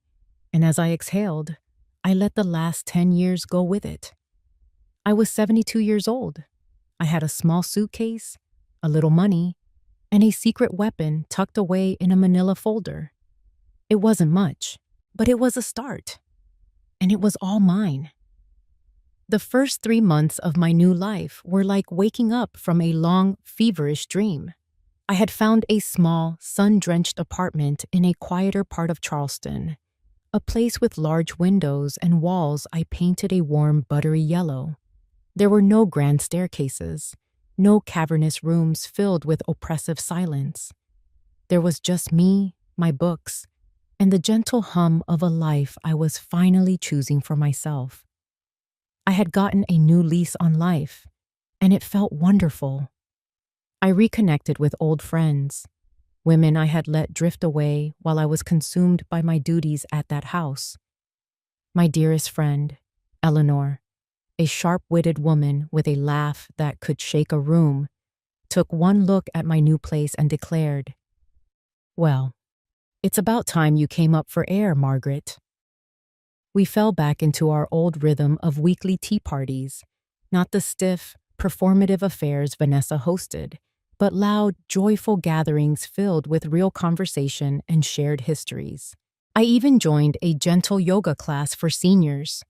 and as I exhaled, I let the last 10 years go with it. I was 72 years old. I had a small suitcase, a little money, and a secret weapon tucked away in a manila folder. It wasn't much, but it was a start, and it was all mine. The first 3 months of my new life were like waking up from a long, feverish dream. I had found a small, sun-drenched apartment in a quieter part of Charleston, a place with large windows and walls I painted a warm, buttery yellow. There were no grand staircases, no cavernous rooms filled with oppressive silence. There was just me, my books, and the gentle hum of a life I was finally choosing for myself. I had gotten a new lease on life, and it felt wonderful. I reconnected with old friends, women I had let drift away while I was consumed by my duties at that house. My dearest friend, Eleanor, a sharp-witted woman with a laugh that could shake a room, took one look at my new place and declared, "Well, it's about time you came up for air, Margaret." We fell back into our old rhythm of weekly tea parties, not the stiff, performative affairs Vanessa hosted, but loud, joyful gatherings filled with real conversation and shared histories. I even joined a gentle yoga class for seniors.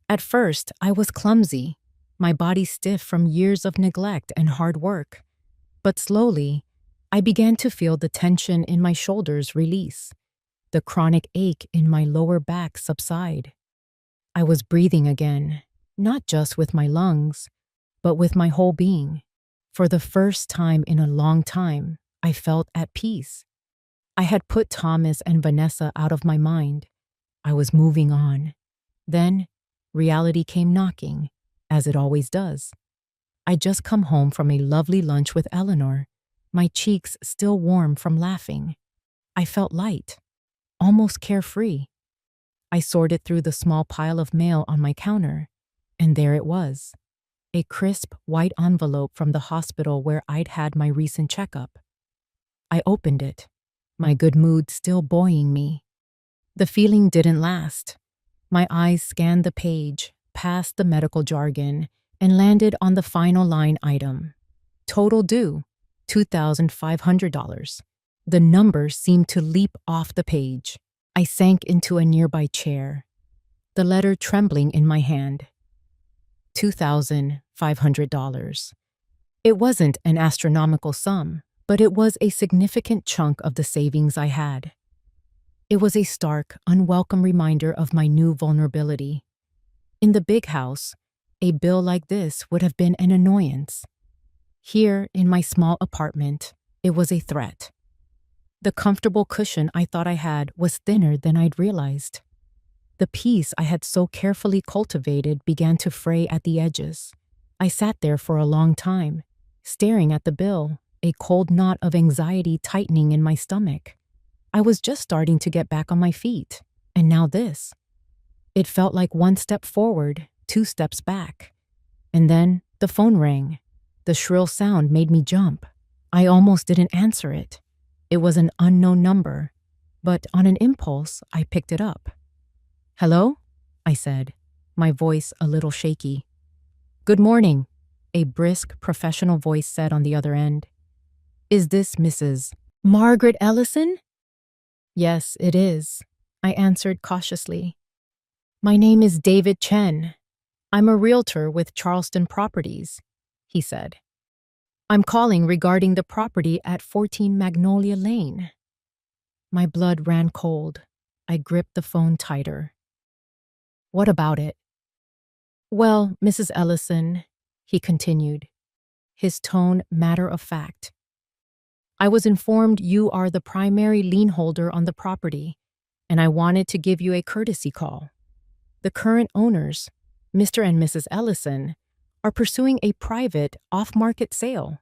At first, I was clumsy, my body stiff from years of neglect and hard work. But slowly, I began to feel the tension in my shoulders release, the chronic ache in my lower back subside. I was breathing again, not just with my lungs, but with my whole being. For the first time in a long time, I felt at peace. I had put Thomas and Vanessa out of my mind. I was moving on. Then, reality came knocking, as it always does. I'd just come home from a lovely lunch with Eleanor, my cheeks still warm from laughing. I felt light, almost carefree. I sorted through the small pile of mail on my counter, and there it was. a crisp, white envelope from the hospital where I'd had my recent checkup. I opened it, my good mood still buoying me. The feeling didn't last. My eyes scanned the page, past the medical jargon, and landed on the final line item. Total due, $2,500. The number seemed to leap off the page. I sank into a nearby chair, the letter trembling in my hand. $2,500. It wasn't an astronomical sum, but it was a significant chunk of the savings I had. It was a stark, unwelcome reminder of my new vulnerability. In the big house, a bill like this would have been an annoyance. Here, in my small apartment, it was a threat. The comfortable cushion I thought I had was thinner than I'd realized. The peace I had so carefully cultivated began to fray at the edges. I sat there for a long time, staring at the bill, a cold knot of anxiety tightening in my stomach. I was just starting to get back on my feet, and now this. It felt like one step forward, two steps back. And then the phone rang. The shrill sound made me jump. I almost didn't answer it. It was an unknown number, but on an impulse, I picked it up. "Hello?" I said, my voice a little shaky. "Good morning," a brisk, professional voice said on the other end. "Is this Mrs. Margaret Ellison?" "Yes, it is," I answered cautiously. "My name is David Chen. I'm a realtor with Charleston Properties," he said. "I'm calling regarding the property at 14 Magnolia Lane." My blood ran cold. I gripped the phone tighter. "What about it?" "Well, Mrs. Ellison," he continued, his tone matter of fact. "I was informed you are the primary lien holder on the property, and I wanted to give you a courtesy call. The current owners, Mr. and Mrs. Ellison, are pursuing a private, off-market sale.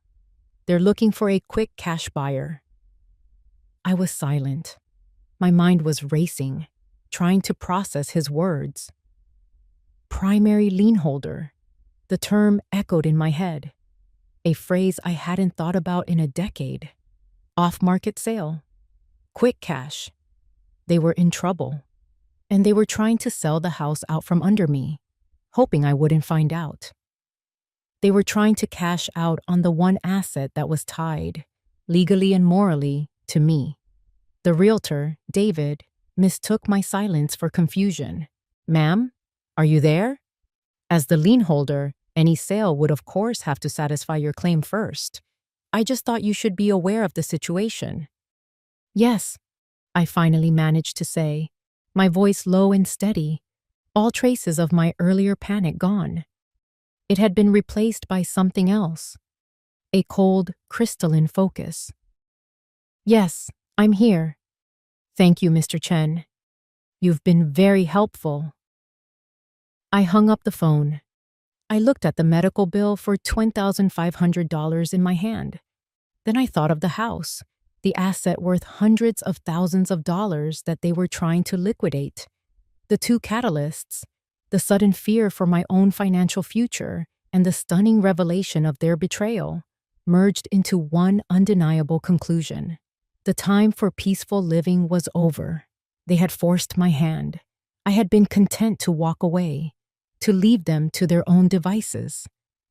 They're looking for a quick cash buyer." I was silent. My mind was racing, trying to process his words. Primary lien holder. The term echoed in my head, a phrase I hadn't thought about in a decade. Off-market sale. Quick cash. They were in trouble, and they were trying to sell the house out from under me, hoping I wouldn't find out. They were trying to cash out on the one asset that was tied, legally and morally, to me. The realtor, David, mistook my silence for confusion. "Ma'am, are you there? As the lien holder, any sale would of course have to satisfy your claim first. I just thought you should be aware of the situation." "Yes," I finally managed to say, my voice low and steady, all traces of my earlier panic gone. It had been replaced by something else, a cold, crystalline focus. "Yes, I'm here. Thank you, Mr. Chen. You've been very helpful." I hung up the phone. I looked at the medical bill for $10,500 in my hand. Then I thought of the house, the asset worth hundreds of thousands of dollars that they were trying to liquidate. The two catalysts, the sudden fear for my own financial future and the stunning revelation of their betrayal, merged into one undeniable conclusion. The time for peaceful living was over. They had forced my hand. I had been content to walk away, to leave them to their own devices.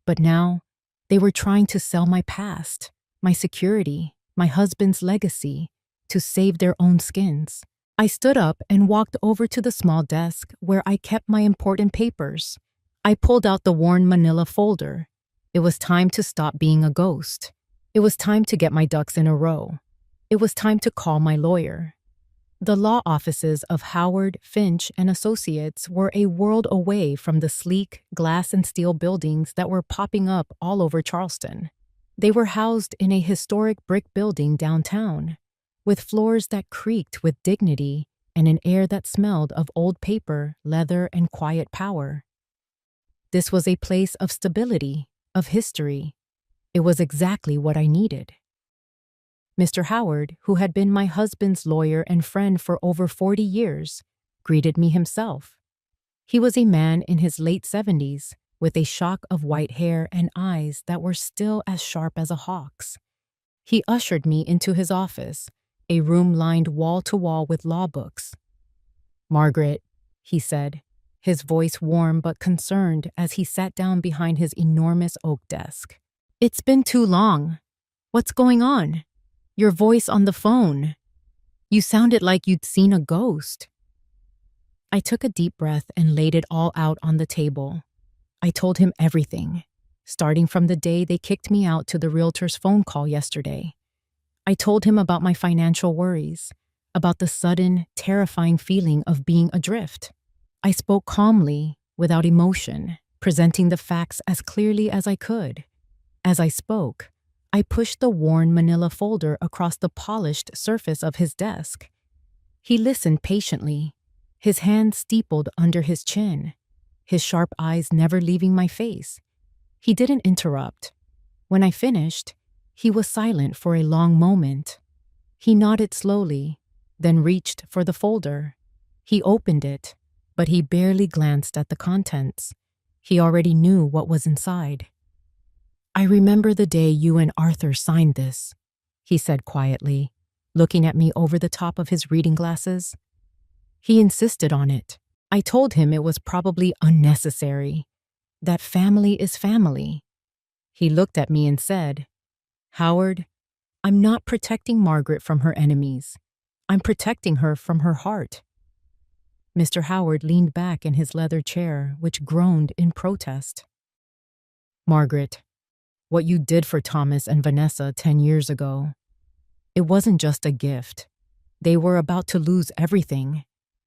But now, they were trying to sell my past, my security, my husband's legacy, to save their own skins. I stood up and walked over to the small desk where I kept my important papers. I pulled out the worn manila folder. It was time to stop being a ghost. It was time to get my ducks in a row. It was time to call my lawyer. The law offices of Howard, Finch, and Associates were a world away from the sleek glass and steel buildings that were popping up all over Charleston. They were housed in a historic brick building downtown, with floors that creaked with dignity and an air that smelled of old paper, leather, and quiet power. This was a place of stability, of history. It was exactly what I needed. Mr. Howard, who had been my husband's lawyer and friend for over 40 years, greeted me himself. He was a man in his late 70s, with a shock of white hair and eyes that were still as sharp as a hawk's. He ushered me into his office, a room lined wall to wall with law books. "Margaret," he said, his voice warm but concerned as he sat down behind his enormous oak desk. "It's been too long. What's going on? Your voice on the phone. You sounded like you'd seen a ghost." I took a deep breath and laid it all out on the table. I told him everything, starting from the day they kicked me out to the realtor's phone call yesterday. I told him about my financial worries, about the sudden, terrifying feeling of being adrift. I spoke calmly, without emotion, presenting the facts as clearly as I could. As I spoke, I pushed the worn manila folder across the polished surface of his desk. He listened patiently, his hand steepled under his chin, his sharp eyes never leaving my face. He didn't interrupt. When I finished, he was silent for a long moment. He nodded slowly, then reached for the folder. He opened it, but he barely glanced at the contents. He already knew what was inside. "I remember the day you and Arthur signed this," he said quietly, looking at me over the top of his reading glasses. He insisted on it. I told him it was probably unnecessary, that family is family. He looked at me and said, "Howard, I'm not protecting Margaret from her enemies. I'm protecting her from her heart." Mr. Howard leaned back in his leather chair, which groaned in protest. "Margaret, what you did for Thomas and Vanessa 10 years ago, it wasn't just a gift. They were about to lose everything.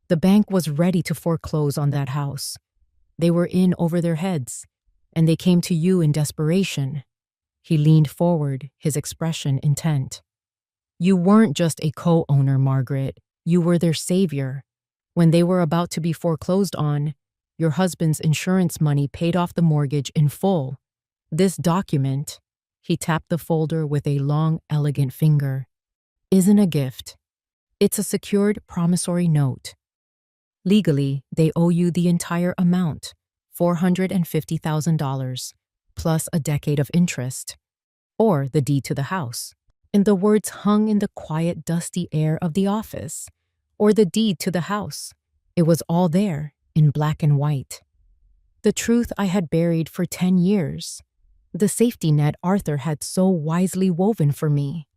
The bank was ready to foreclose on that house. They were in over their heads, and they came to you in desperation." He leaned forward, his expression intent. "You weren't just a co-owner, Margaret. You were their savior. When they were about to be foreclosed on, your husband's insurance money paid off the mortgage in full. This document," he tapped the folder with a long, elegant finger, "isn't a gift. It's a secured promissory note. Legally, they owe you the entire amount, $450,000, plus a decade of interest, or the deed to the house." And the words hung in the quiet, dusty air of the office, or the deed to the house. It was all there, in black and white. The truth I had buried for 10 years. The safety net Arthur had so wisely woven for me.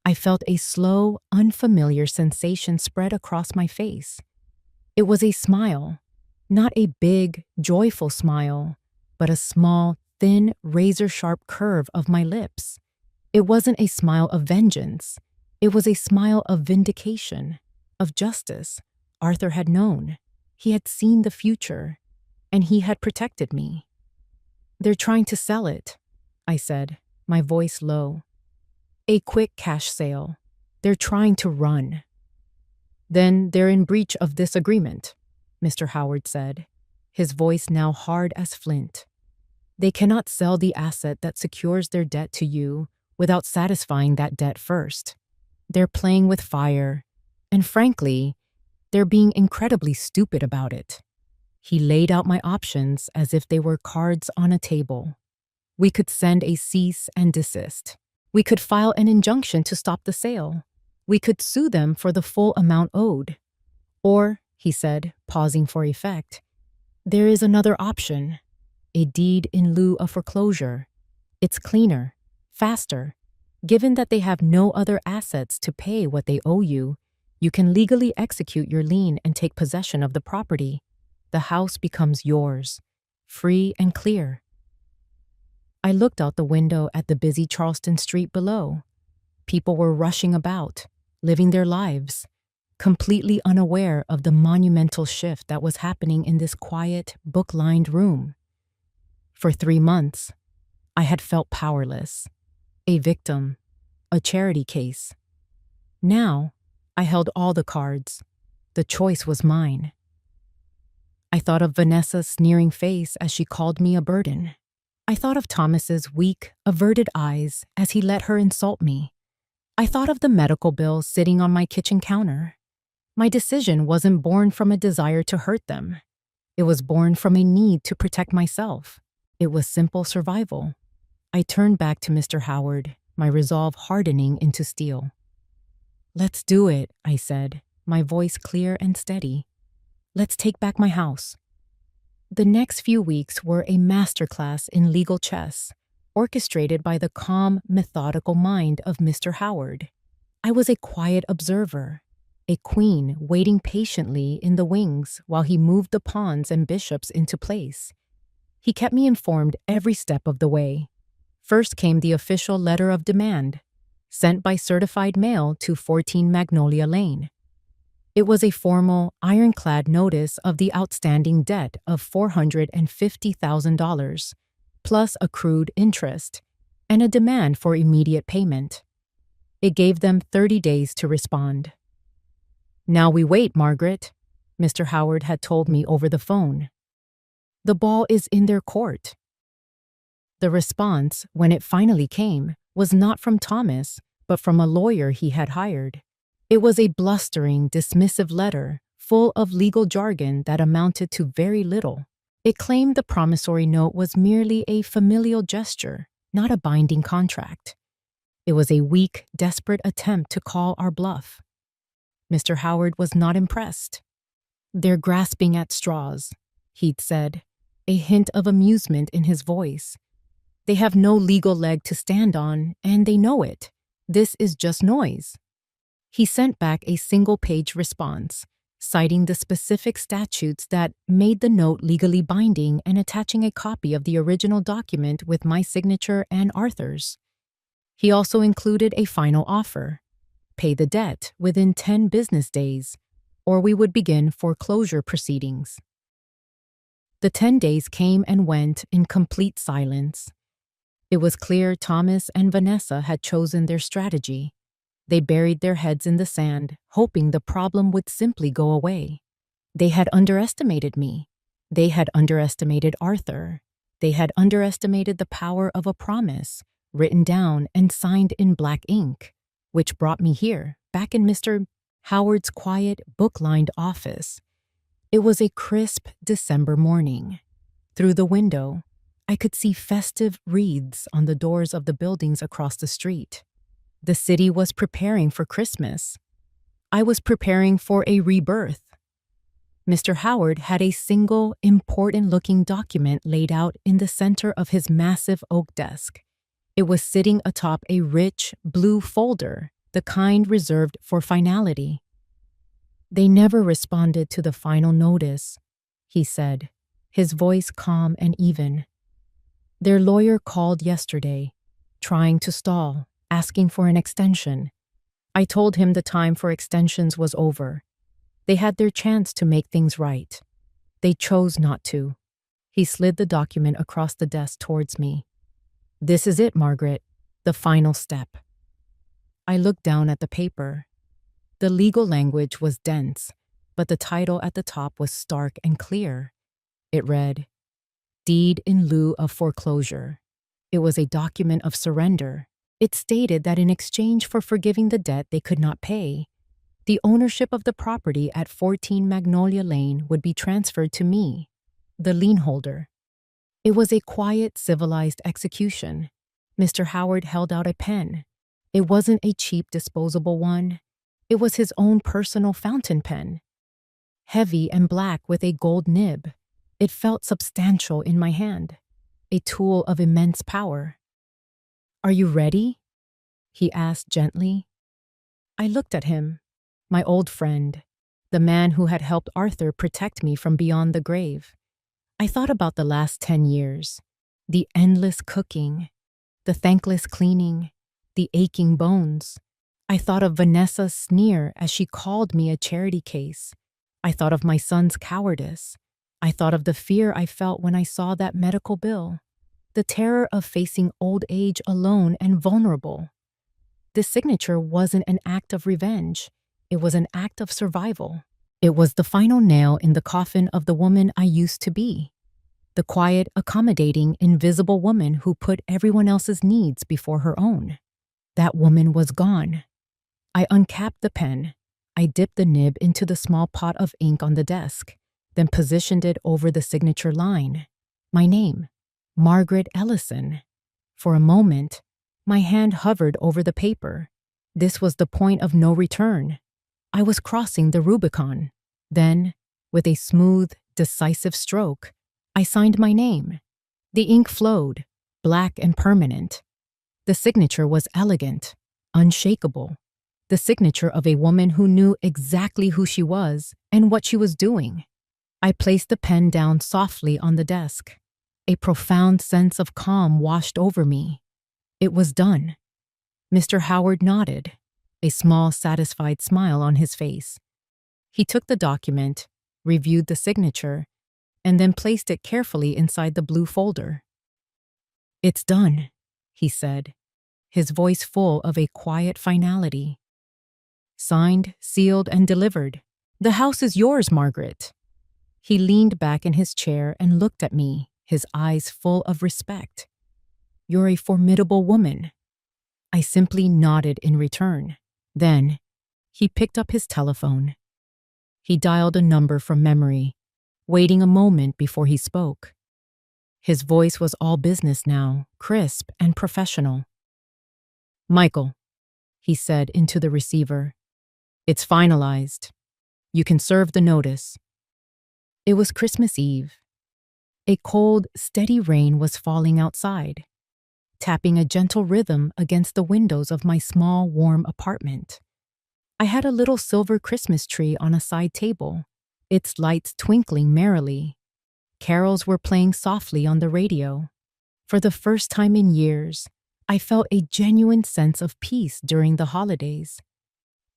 I felt a slow, unfamiliar sensation spread across my face. It was a smile, not a big, joyful smile, but a small, thin, razor-sharp curve of my lips. It wasn't a smile of vengeance. It was a smile of vindication, of justice. Arthur had known. He had seen the future, and he had protected me. "They're trying to sell it," I said, my voice low. "A quick cash sale. They're trying to run." "Then they're in breach of this agreement," Mr. Howard said, his voice now hard as flint. "They cannot sell the asset that secures their debt to you without satisfying that debt first. They're playing with fire, and frankly, they're being incredibly stupid about it." He laid out my options as if they were cards on a table. We could send a cease and desist. We could file an injunction to stop the sale. We could sue them for the full amount owed. Or, he said, pausing for effect, "there is another option, a deed in lieu of foreclosure. It's cleaner, faster. Given that they have no other assets to pay what they owe you, you can legally execute your lien and take possession of the property. The house becomes yours, free and clear." I looked out the window at the busy Charleston street below. People were rushing about, living their lives, completely unaware of the monumental shift that was happening in this quiet, book-lined room. For 3 months, I had felt powerless, a victim, a charity case. Now, I held all the cards. The choice was mine. I thought of Vanessa's sneering face as she called me a burden. I thought of Thomas's weak, averted eyes as he let her insult me. I thought of the medical bill sitting on my kitchen counter. My decision wasn't born from a desire to hurt them. It was born from a need to protect myself. It was simple survival. I turned back to Mr. Howard, my resolve hardening into steel. "Let's do it," I said, my voice clear and steady. "Let's take back my house." The next few weeks were a masterclass in legal chess, orchestrated by the calm, methodical mind of Mr. Howard. I was a quiet observer, a queen waiting patiently in the wings while he moved the pawns and bishops into place. He kept me informed every step of the way. First came the official letter of demand, sent by certified mail to 14 Magnolia Lane. It was a formal, ironclad notice of the outstanding debt of $450,000, plus accrued interest, and a demand for immediate payment. It gave them 30 days to respond. "Now we wait, Margaret," Mr. Howard had told me over the phone. "The ball is in their court." The response, when it finally came, was not from Thomas, but from a lawyer he had hired. It was a blustering, dismissive letter, full of legal jargon that amounted to very little. It claimed the promissory note was merely a familial gesture, not a binding contract. It was a weak, desperate attempt to call our bluff. Mr. Howard was not impressed. "They're grasping at straws," he'd said, a hint of amusement in his voice. "They have no legal leg to stand on, and they know it. This is just noise." He sent back a single-page response, citing the specific statutes that made the note legally binding and attaching a copy of the original document with my signature and Arthur's. He also included a final offer: pay the debt within 10 business days, or we would begin foreclosure proceedings. The 10 days came and went in complete silence. It was clear Thomas and Vanessa had chosen their strategy. They buried their heads in the sand, hoping the problem would simply go away. They had underestimated me. They had underestimated Arthur. They had underestimated the power of a promise, written down and signed in black ink, which brought me here, back in Mr. Howard's quiet, book-lined office. It was a crisp December morning. Through the window, I could see festive wreaths on the doors of the buildings across the street. The city was preparing for Christmas. I was preparing for a rebirth. Mr. Howard had a single, important-looking document laid out in the center of his massive oak desk. It was sitting atop a rich, blue folder, the kind reserved for finality. "They never responded to the final notice," he said, his voice calm and even. "Their lawyer called yesterday, trying to stall, asking for an extension. I told him the time for extensions was over. They had their chance to make things right. They chose not to." He slid the document across the desk towards me. "This is it, Margaret, the final step." I looked down at the paper. The legal language was dense, but the title at the top was stark and clear. It read, "Deed in lieu of foreclosure." It was a document of surrender. It stated that in exchange for forgiving the debt they could not pay, the ownership of the property at 14 Magnolia Lane would be transferred to me, the lien holder. It was a quiet, civilized execution. Mr. Howard held out a pen. It wasn't a cheap, disposable one. It was his own personal fountain pen. Heavy and black with a gold nib, it felt substantial in my hand, a tool of immense power. "Are you ready?" he asked gently. I looked at him, my old friend, the man who had helped Arthur protect me from beyond the grave. I thought about the last 10 years, the endless cooking, the thankless cleaning, the aching bones. I thought of Vanessa's sneer as she called me a charity case. I thought of my son's cowardice. I thought of the fear I felt when I saw that medical bill. The terror of facing old age alone and vulnerable. This signature wasn't an act of revenge. It was an act of survival. It was the final nail in the coffin of the woman I used to be. The quiet, accommodating, invisible woman who put everyone else's needs before her own. That woman was gone. I uncapped the pen. I dipped the nib into the small pot of ink on the desk, then positioned it over the signature line. My name. Margaret Ellison. For a moment, my hand hovered over the paper. This was the point of no return. I was crossing the Rubicon. Then, with a smooth, decisive stroke, I signed my name. The ink flowed, black and permanent. The signature was elegant, unshakable. The signature of a woman who knew exactly who she was and what she was doing. I placed the pen down softly on the desk. A profound sense of calm washed over me. It was done. Mr. Howard nodded, a small, satisfied smile on his face. He took the document, reviewed the signature, and then placed it carefully inside the blue folder. "It's done," he said, his voice full of a quiet finality. "Signed, sealed, and delivered. The house is yours, Margaret." He leaned back in his chair and looked at me, his eyes full of respect. "You're a formidable woman." I simply nodded in return. Then, he picked up his telephone. He dialed a number from memory, waiting a moment before he spoke. His voice was all business now, crisp and professional. "Michael," he said into the receiver, "it's finalized. You can serve the notice." It was Christmas Eve. A cold, steady rain was falling outside, tapping a gentle rhythm against the windows of my small, warm apartment. I had a little silver Christmas tree on a side table, its lights twinkling merrily. Carols were playing softly on the radio. For the first time in years, I felt a genuine sense of peace during the holidays.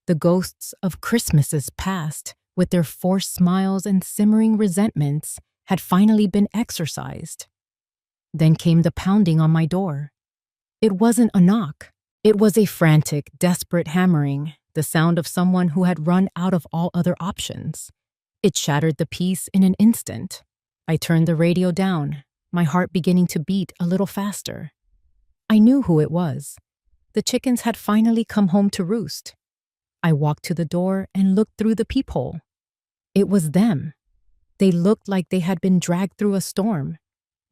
The ghosts of Christmases past, with their forced smiles and simmering resentments, had finally been exorcised. Then came the pounding on my door. It wasn't a knock. It was a frantic, desperate hammering, the sound of someone who had run out of all other options. It shattered the peace in an instant. I turned the radio down, my heart beginning to beat a little faster. I knew who it was. The chickens had finally come home to roost. I walked to the door and looked through the peephole. It was them. They looked like they had been dragged through a storm.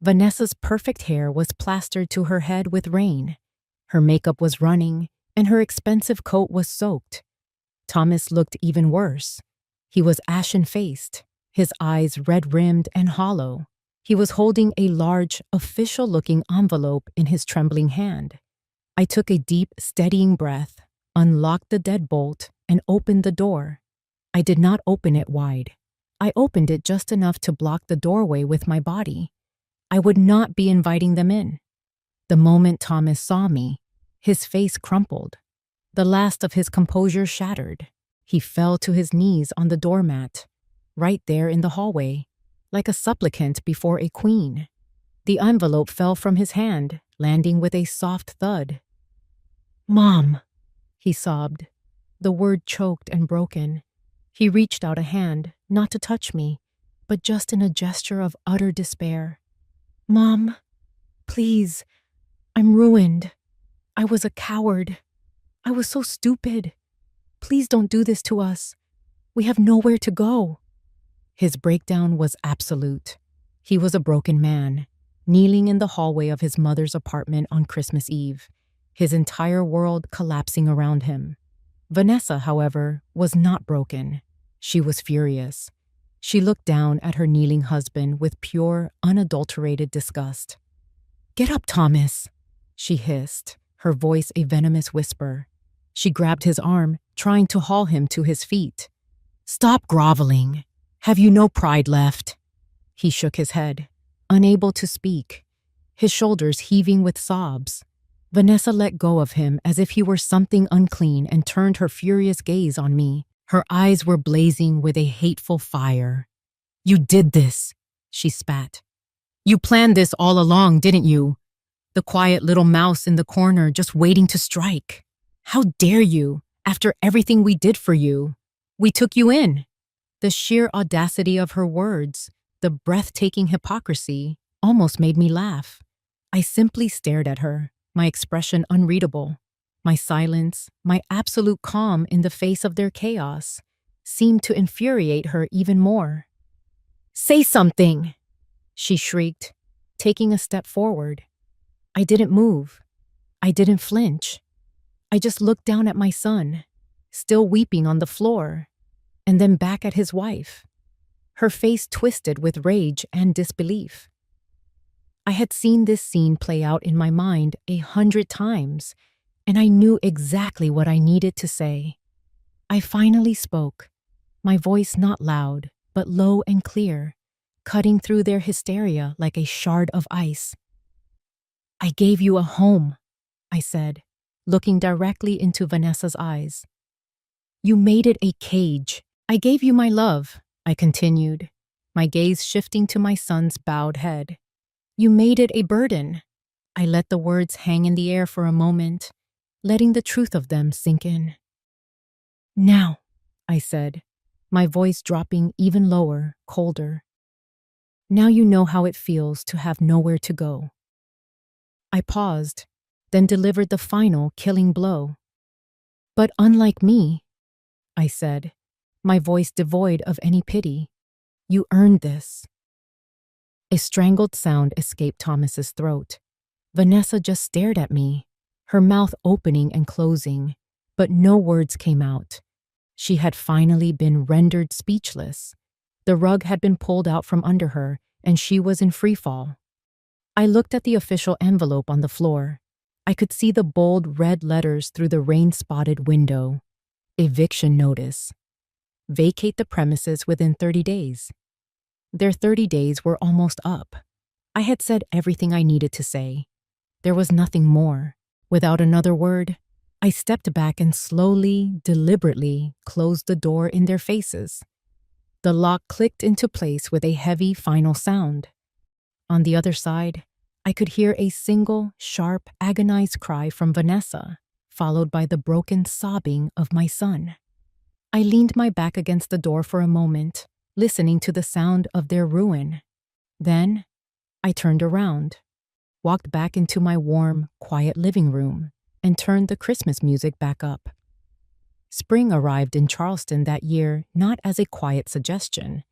Vanessa's perfect hair was plastered to her head with rain. Her makeup was running, and her expensive coat was soaked. Thomas looked even worse. He was ashen-faced, his eyes red-rimmed and hollow. He was holding a large, official-looking envelope in his trembling hand. I took a deep, steadying breath, unlocked the deadbolt, and opened the door. I did not open it wide. I opened it just enough to block the doorway with my body. I would not be inviting them in. The moment Thomas saw me, his face crumpled. The last of his composure shattered. He fell to his knees on the doormat, right there in the hallway, like a supplicant before a queen. The envelope fell from his hand, landing with a soft thud. "Mom," he sobbed, the word choked and broken. He reached out a hand, not to touch me, but just in a gesture of utter despair. "Mom, please, I'm ruined. I was a coward. I was so stupid. Please don't do this to us. We have nowhere to go." His breakdown was absolute. He was a broken man, kneeling in the hallway of his mother's apartment on Christmas Eve, his entire world collapsing around him. Vanessa, however, was not broken. She was furious. She looked down at her kneeling husband with pure, unadulterated disgust. "Get up, Thomas," she hissed, her voice a venomous whisper. She grabbed his arm, trying to haul him to his feet. "Stop groveling. Have you no pride left?" He shook his head, unable to speak, his shoulders heaving with sobs. Vanessa let go of him as if he were something unclean and turned her furious gaze on me. Her eyes were blazing with a hateful fire. "You did this," she spat. "You planned this all along, didn't you? The quiet little mouse in the corner just waiting to strike. How dare you, after everything we did for you? We took you in." The sheer audacity of her words, the breathtaking hypocrisy, almost made me laugh. I simply stared at her, my expression unreadable. My silence, my absolute calm in the face of their chaos, seemed to infuriate her even more. "Say something!" she shrieked, taking a step forward. I didn't move. I didn't flinch. I just looked down at my son, still weeping on the floor, and then back at his wife, her face twisted with rage and disbelief. I had seen this scene play out in my mind 100 times, and I knew exactly what I needed to say. I finally spoke, my voice not loud, but low and clear, cutting through their hysteria like a shard of ice. "I gave you a home," I said, looking directly into Vanessa's eyes. "You made it a cage. I gave you my love," I continued, my gaze shifting to my son's bowed head. "You made it a burden." I let the words hang in the air for a moment, letting the truth of them sink in. "Now," I said, my voice dropping even lower, colder. "Now you know how it feels to have nowhere to go." I paused, then delivered the final killing blow. "But unlike me," I said, my voice devoid of any pity, "you earned this." A strangled sound escaped Thomas's throat. Vanessa just stared at me, her mouth opening and closing, but no words came out. She had finally been rendered speechless. The rug had been pulled out from under her, and she was in free fall. I looked at the official envelope on the floor. I could see the bold red letters through the rain-spotted window. Eviction notice. Vacate the premises within 30 days. Their 30 days were almost up. I had said everything I needed to say. There was nothing more. Without another word, I stepped back and slowly, deliberately closed the door in their faces. The lock clicked into place with a heavy final sound. On the other side, I could hear a single, sharp, agonized cry from Vanessa, followed by the broken sobbing of my son. I leaned my back against the door for a moment, listening to the sound of their ruin. Then, I turned around, walked back into my warm, quiet living room, and turned the Christmas music back up. Spring arrived in Charleston that year not as a quiet suggestion,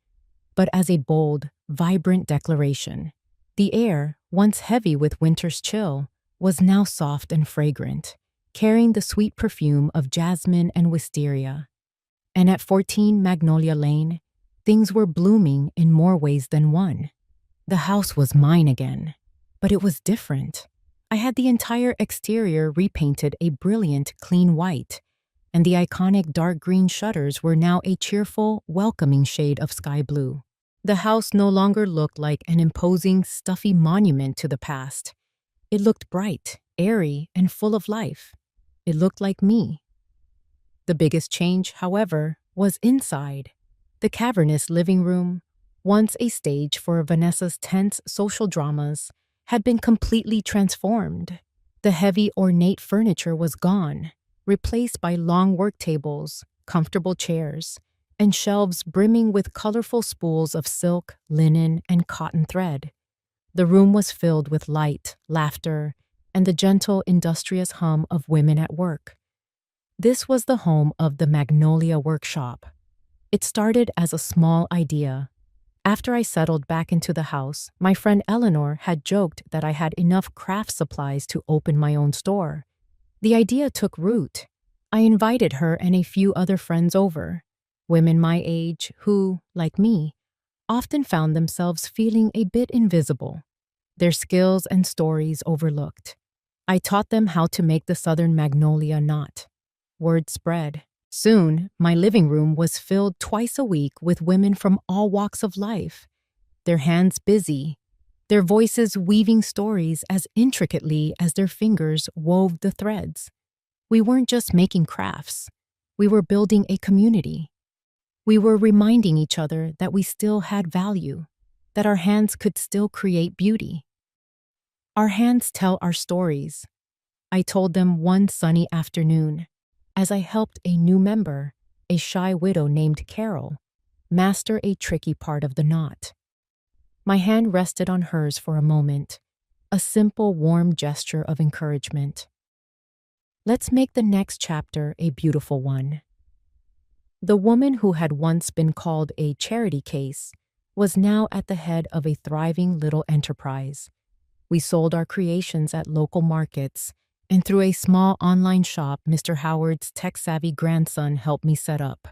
but as a bold, vibrant declaration. The air, once heavy with winter's chill, was now soft and fragrant, carrying the sweet perfume of jasmine and wisteria. And at 14 Magnolia Lane, things were blooming in more ways than one. The house was mine again, but it was different. I had the entire exterior repainted a brilliant, clean white, and the iconic dark green shutters were now a cheerful, welcoming shade of sky blue. The house no longer looked like an imposing, stuffy monument to the past. It looked bright, airy, and full of life. It looked like me. The biggest change, however, was inside. The cavernous living room, once a stage for Vanessa's tense social dramas, had been completely transformed. The heavy, ornate furniture was gone, replaced by long work tables, comfortable chairs, and shelves brimming with colorful spools of silk, linen, and cotton thread. The room was filled with light, laughter, and the gentle, industrious hum of women at work. This was the home of the Magnolia Workshop. It started as a small idea. After I settled back into the house, my friend Eleanor had joked that I had enough craft supplies to open my own store. The idea took root. I invited her and a few other friends over, women my age who, like me, often found themselves feeling a bit invisible, their skills and stories overlooked. I taught them how to make the Southern Magnolia knot. Word spread. Soon, my living room was filled twice a week with women from all walks of life, their hands busy, their voices weaving stories as intricately as their fingers wove the threads. We weren't just making crafts. We were building a community. We were reminding each other that we still had value, that our hands could still create beauty. Our hands tell our stories, I told them one sunny afternoon, as I helped a new member, a shy widow named Carol, master a tricky part of the knot. My hand rested on hers for a moment, a simple, warm gesture of encouragement. Let's make the next chapter a beautiful one. The woman who had once been called a charity case was now at the head of a thriving little enterprise, We sold our creations at local markets, and through a small online shop Mr. Howard's tech-savvy grandson helped me set up.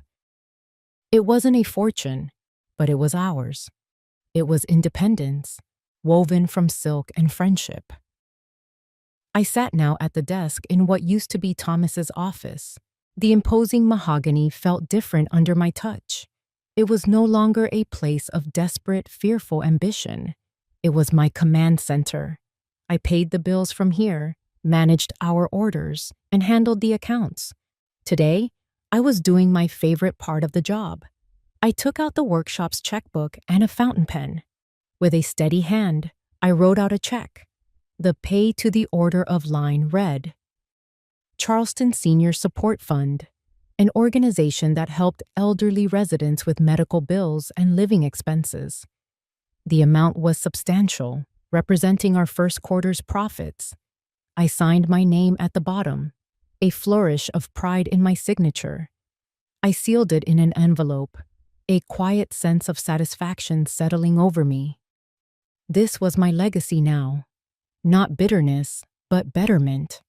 It wasn't a fortune, but it was ours. It was independence, woven from silk and friendship. I sat now at the desk in what used to be Thomas's office. The imposing mahogany felt different under my touch. It was no longer a place of desperate, fearful ambition. It was my command center. I paid the bills from here, managed our orders, and handled the accounts. Today, I was doing my favorite part of the job. I took out the workshop's checkbook and a fountain pen. With a steady hand, I wrote out a check. The pay to the order of line read, Charleston Senior Support Fund, an organization that helped elderly residents with medical bills and living expenses. The amount was substantial, representing our first quarter's profits. I signed my name at the bottom, a flourish of pride in my signature. I sealed it in an envelope, a quiet sense of satisfaction settling over me. This was my legacy now, not bitterness, but betterment.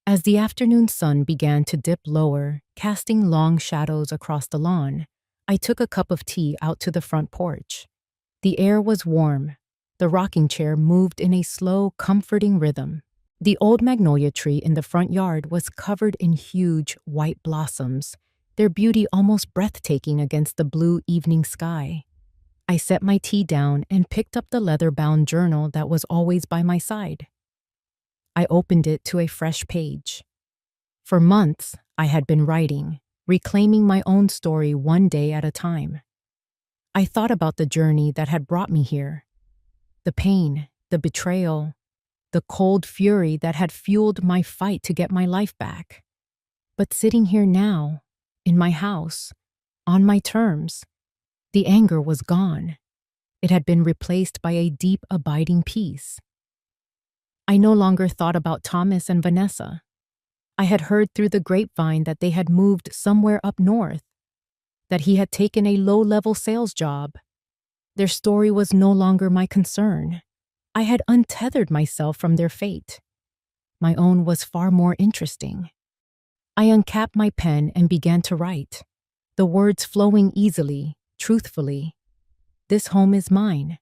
As the afternoon sun began to dip lower, casting long shadows across the lawn, I took a cup of tea out to the front porch. The air was warm. The rocking chair moved in a slow, comforting rhythm. The old magnolia tree in the front yard was covered in huge, white blossoms, their beauty almost breathtaking against the blue evening sky. I set my tea down and picked up the leather-bound journal that was always by my side. I opened it to a fresh page. For months, I had been writing, reclaiming my own story one day at a time. I thought about the journey that had brought me here, the pain, the betrayal, the cold fury that had fueled my fight to get my life back. But sitting here now, in my house, on my terms, the anger was gone. It had been replaced by a deep, abiding peace. I no longer thought about Thomas and Vanessa. I had heard through the grapevine that they had moved somewhere up north, that he had taken a low-level sales job. Their story was no longer my concern. I had untethered myself from their fate. My own was far more interesting. I uncapped my pen and began to write, the words flowing easily, truthfully. This home is mine.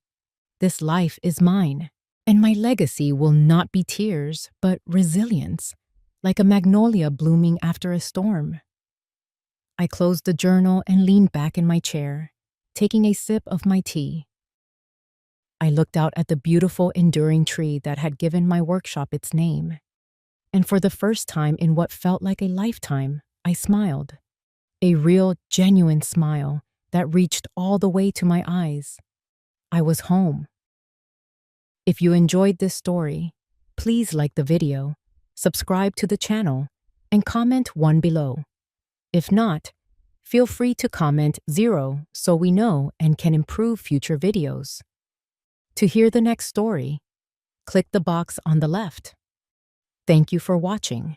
This life is mine. And my legacy will not be tears, but resilience, like a magnolia blooming after a storm. I closed the journal and leaned back in my chair, taking a sip of my tea. I looked out at the beautiful, enduring tree that had given my workshop its name. And for the first time in what felt like a lifetime, I smiled. A real, genuine smile that reached all the way to my eyes. I was home. If you enjoyed this story, please like the video, subscribe to the channel, and comment 1 below. If not, feel free to comment 0 so we know and can improve future videos. To hear the next story, click the box on the left. Thank you for watching.